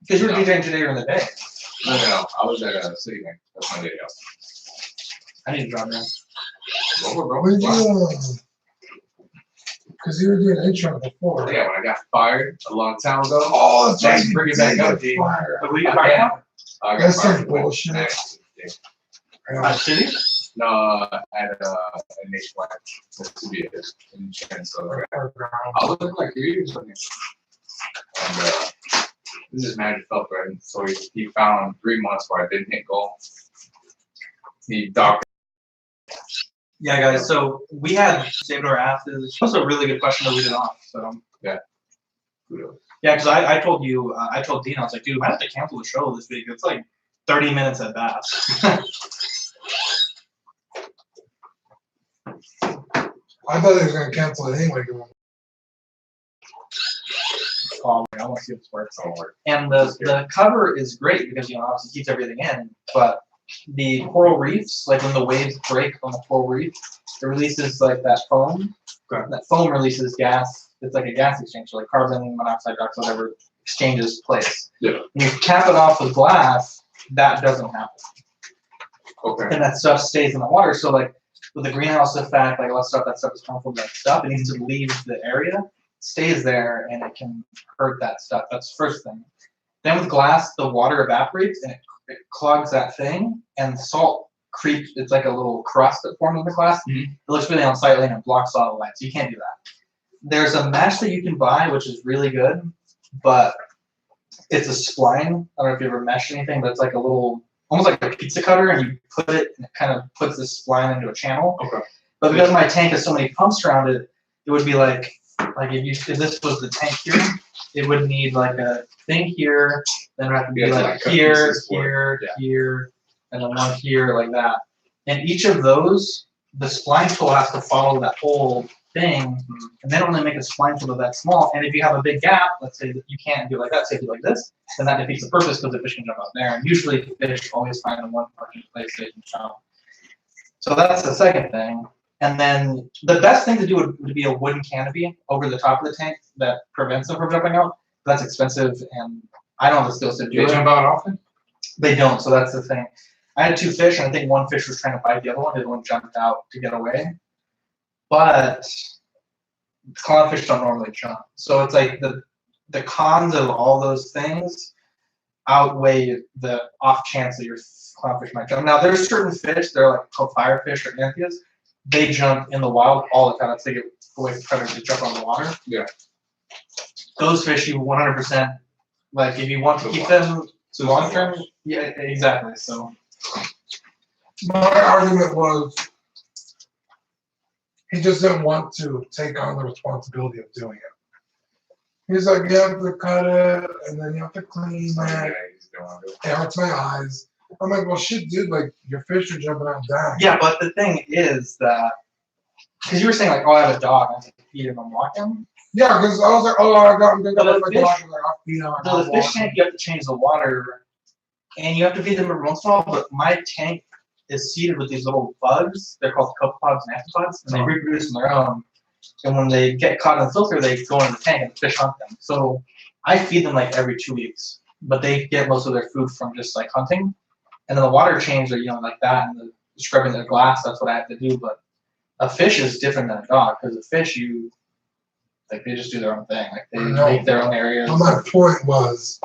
Because you were No. DJing today during the day. No. I was at a City Bank. That's my day job. I need to drop in. Over, bro. What did Wow. you, because you were doing intro before. Yeah, when I got fired a long time ago. Oh, that's right. Thanks for bringing it back you up, did G. get fired. But we get back now? I got That's some fired. bullshit. At City? No, at Nationwide. To be an insurance. So I was looking like 3 years ago. And this is Magic felt right. So he found 3 months where I didn't hit goal. He docked. Yeah, guys. So we had saved our asses. That was a really good question to lead it off. So Kudos. yeah, because I told you, I told Dean, I was like, dude, I have to cancel the show this week. It's like 30 minutes at best. I thought he was gonna cancel it anyway. Oh, I want to see if this works. Don't worry. And the cover is great because, you know, obviously keeps everything in, but the coral reefs, like when the waves break on the coral reef, it releases like that foam. Okay. That foam releases gas. It's like a gas exchange, so like carbon monoxide, dioxide, whatever exchanges place. Yeah. When you cap it off with glass, that doesn't happen. Okay. And that stuff stays in the water. So like with the greenhouse effect, like all that stuff is harmful to that stuff. It needs to leave the area, stays there, and it can hurt that stuff. That's the first thing. Then with glass, the water evaporates and it clogs that thing, and salt creeps. It's like a little crust that forms in the glass. Mhm. It looks really unsightly and it blocks all the light, so you can't do that. There's a mesh that you can buy, which is really good, but it's a spline. I don't know if you ever meshed anything, but it's like a little, almost like a pizza cutter, and you put it, and it kind of puts this spline into a channel. Okay. But because my tank has so many pumps around it, it would be like if this was the tank here, it would need like a thing here, then it would have to be Yeah, like like cut here, pieces for it. here, and then one here, like that. And each of those, the spline tool has to follow that whole thing, and they don't really make a spline tool that small. And if you have a big gap, let's say that you can't do it like that, say do it like this, then that defeats the purpose because the fish can jump out there. And usually fish always find a one parking place they can jump. So that's the second thing. And then the best thing to do would be a wooden canopy over the top of the tank that prevents them from jumping out. That's expensive, and I don't have the skills to Do do they it. jump out often? They don't, so that's the thing. I had 2 fish, and I think one fish was trying to bite the other one. The other one jumped out to get away. But clownfish don't normally jump. So it's like the cons of all those things outweigh the off chance that your clownfish might jump. Now there's certain fish, they're like called firefish or anthias. They jump in the wild all the time. That's they get away from predators to jump on the water. Yeah. Those fish you 100%, like if you want to keep them So long term, yeah, exactly. So My argument was he just didn't want to take on the responsibility of doing it. He's like, you have to cut it, and then you have to clean Yeah, it. he's doing it. It hurts my eyes. I'm like, well, shit, dude, like, your fish are jumping out dying. yeah, but the thing is that because you were saying like, oh, I have a dog, I have to feed him and walk him. Yeah, because I was like, oh, I'm gonna But go the my fish- dog. I'm like, I'll feed him. So the fish tank, you have to change the water, and you have to feed them every once in a while. But my tank is seeded with these little bugs. They're called copepods and amphipods, and they reproduce on their own. And when they get caught in the filter, they go into the tank and the fish hunt them. So I feed them like every 2 weeks, but they get most of their food from just like hunting. And then the water change, or like that, and the scrubbing the glass. That's what I have to do. But a fish is different than a dog because a fish, they just do their own thing. Like they No. make their own areas. Well, my point was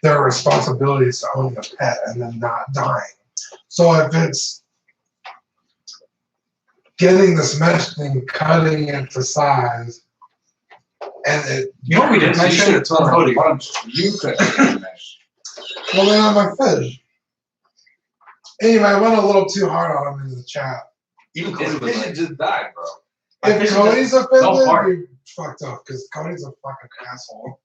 their responsibility is to own the pet and then not dying. So if it's getting this mesh thing, cutting it to size, and it, You know what we didn't So you mention? should have told him, Cody. why don't you cut the mesh? well, then I'm like fish. Anyway, I went a little too hard on him in the chat. Even His Cody was vision like, just died, bro. my If vision Cody's offended, hard. we fucked up because Cody's a fucking asshole.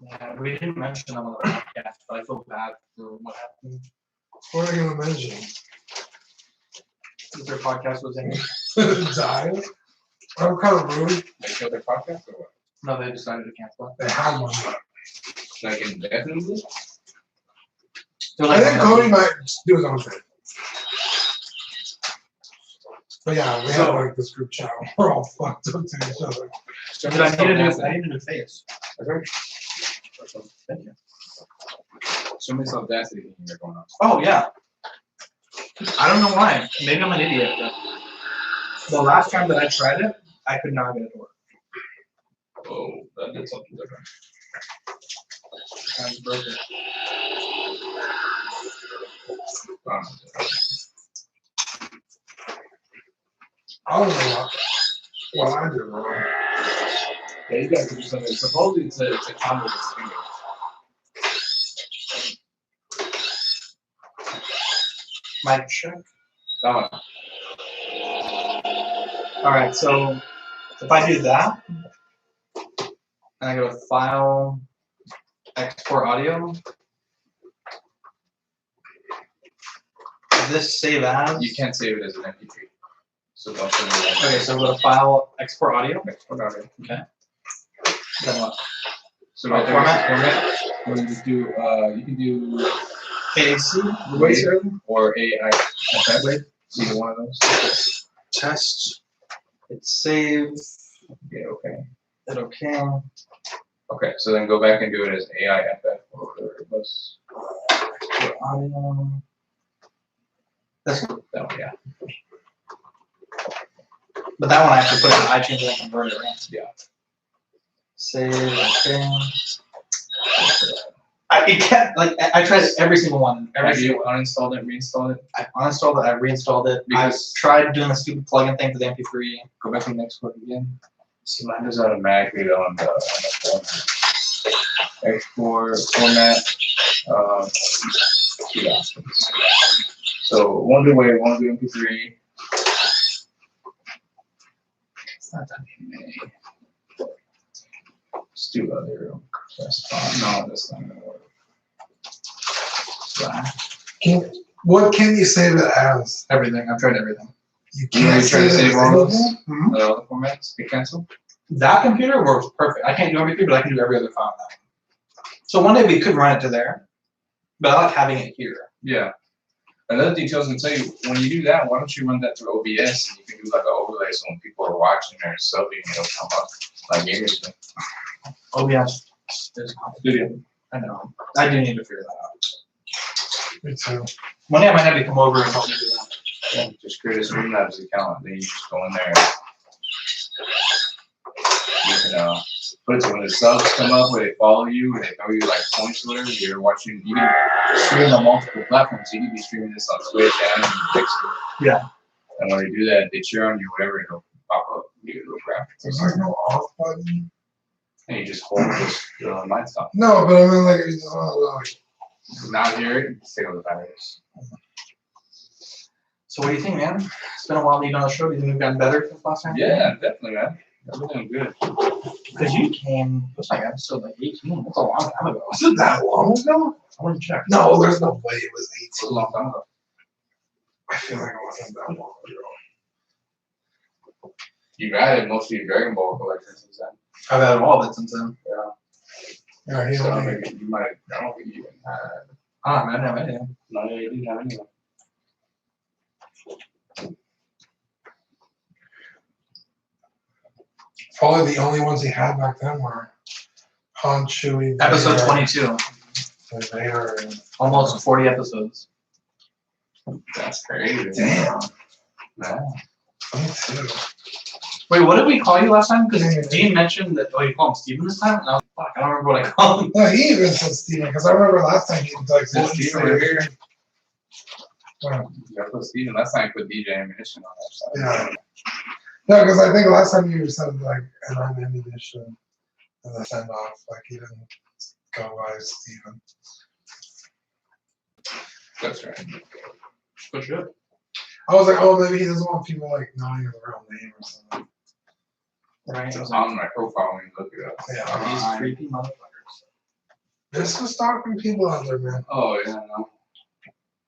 yeah, we didn't mention him on the podcast, but I feel bad for what happened. What are you gonna mention? Their podcast was in. Died? I'm kind of rude. They killed their podcast or what? No, they decided to cancel it. They had one. Like indefinitely? They're I think like, Cody might do his own thing. But yeah, we have like this group chat. We're all fucked up to each other. Dude, I need a new face. Thank you. Show me some audacity in here going on. Oh yeah. I don't know why. Maybe I'm an idiot. But the last time that I tried it, I could not get it to work. Oh, that did something different. I broke it. I don't know what I did wrong. Yeah, you guys can do something. Supposedly it's a combo with fingers. Mic check. That one. All right, so if I do that, and I go to File, Export Audio, this save as. You can't save it as an MP3. So don't save it. Okay, so go to File, Export Audio. Export audio. Then what? So right there, format. Or you just do, you can do AAC. Wave or AI. Okay, either one of those. Test. It's saved. Yeah, okay. Hit OK. Okay, so then go back and do it as AIFF or whatever it was. Export Audio. That's good. That one, yeah. But that one I have to put it in iTunes and convert it, right? Yeah. Save, okay. It can't, like, I tried every single one. Every Have single you uninstalled it, reinstalled it? I uninstalled it, I reinstalled it. I Because- tried doing the stupid plugin thing for the MP3. Go back to the next one again. See, mine does automatically on the format. Export format. Yeah. So one do wave, one do MP3. It's not done in Let's do other. That's fine. No, that's not gonna work. What can you save it as? Everything, I've tried everything. You You wanna can't try to save it save as all those? anything? Other formats get canceled. That computer works perfect. I can't do everything, but I can do every other file now. So one day we could run it to there, but I like having it here. Yeah. Another detail I was gonna tell you, when you do that, why don't you run that through OBS and you can do like an overlay so when people are watching or subbing, it'll come up like everything. Oh yes, there's Studio. I know. I do need to figure that out. Me too. One day I might have you come over and help me do that. Yeah, just create a Streamlabs account, then you just go in there. You can put it so when the subs come up, when they follow you and they throw you like points or whatever, you're watching, you can stream on multiple platforms. You can be streaming this on Twitch and Pixel. Yeah. And when you do that, they cheer on you, whatever, it'll pop up, you get a little graphics. There's like no off button. And you just hold this mic stop. No, but I mean like it's just like Not hear it, stay on the batteries. So what do you think, man? It's been a while that you've done the show. Do you think we've gotten better since last time? Yeah, definitely, man. We're doing good. Because you came, it was like episode like 18. That's a long time ago. was it that long ago? I want to check. No, there's no way it was It's a 18. long time ago. I feel like it wasn't that long ago. You've added most of your Dragon Ball collection since then. I've had all of it since then. Yeah, he So only, maybe you might, I don't think you even had. Ah, man, I didn't have any. No, you didn't have anyone. probably the only ones he had back then were Han, Chewie, Episode Vader, 22. and Vader, and Almost 40 episodes. That's crazy. damn, Yeah. me too. Wait, what did we call you last time? Because Dean mentioned that, oh, you call him Steven this time? And I was like, fuck, I don't remember what I called him. No, he even said Steven, because I remember last time he was like, Said Steven right here. Yeah. You gotta put Steven, last time I put DJ Ammunition on that side. Yeah. No, because I think last time you said like an ammunition and the send off, like he didn't go by Steven. That's right. Push it up. I was like, oh, maybe he doesn't want people like knowing his real name or something. Right. It's on my profile when you look it up. Yeah, These creepy motherfuckers. there's some stalking people out there, man. Oh, yeah, no.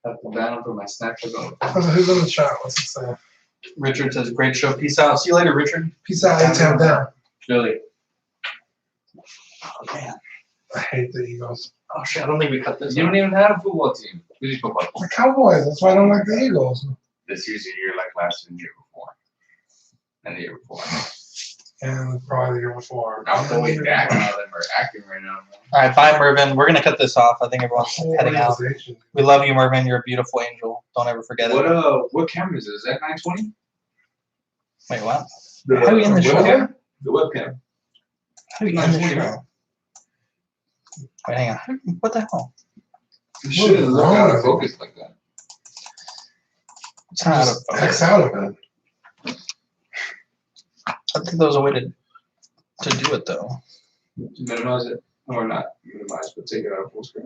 Have to ban them for my Snapchat on. Who's in the chat? What's it say? Richard says, great show. Peace out. See you later, Richard. Peace out, A-Town down. Really? Oh, man. I hate the Eagles. Oh, shit. I don't think we cut this. You don't even have a football team. Who's your football team? The Cowboys. That's why I don't like the Eagles. This year's a year like last year and the year before. And the year before. And probably the year before. I'm going back now that we're acting right now. All right, bye, Mervin. We're gonna cut this off. I think everyone's Whole heading out. organization. We love you, Mervin. You're a beautiful angel. Don't ever forget it. What camera is it? Is that 920? Wait, what? How do we end the show? webcam? The webcam. How do we end the 920, show? right? Wait, hang on. What the hell? You shouldn't look out of focus like that. It's not out of Just focus. X out of it. I think there was a way to do it though. Minimize it. Or not minimize, but take it out of full screen.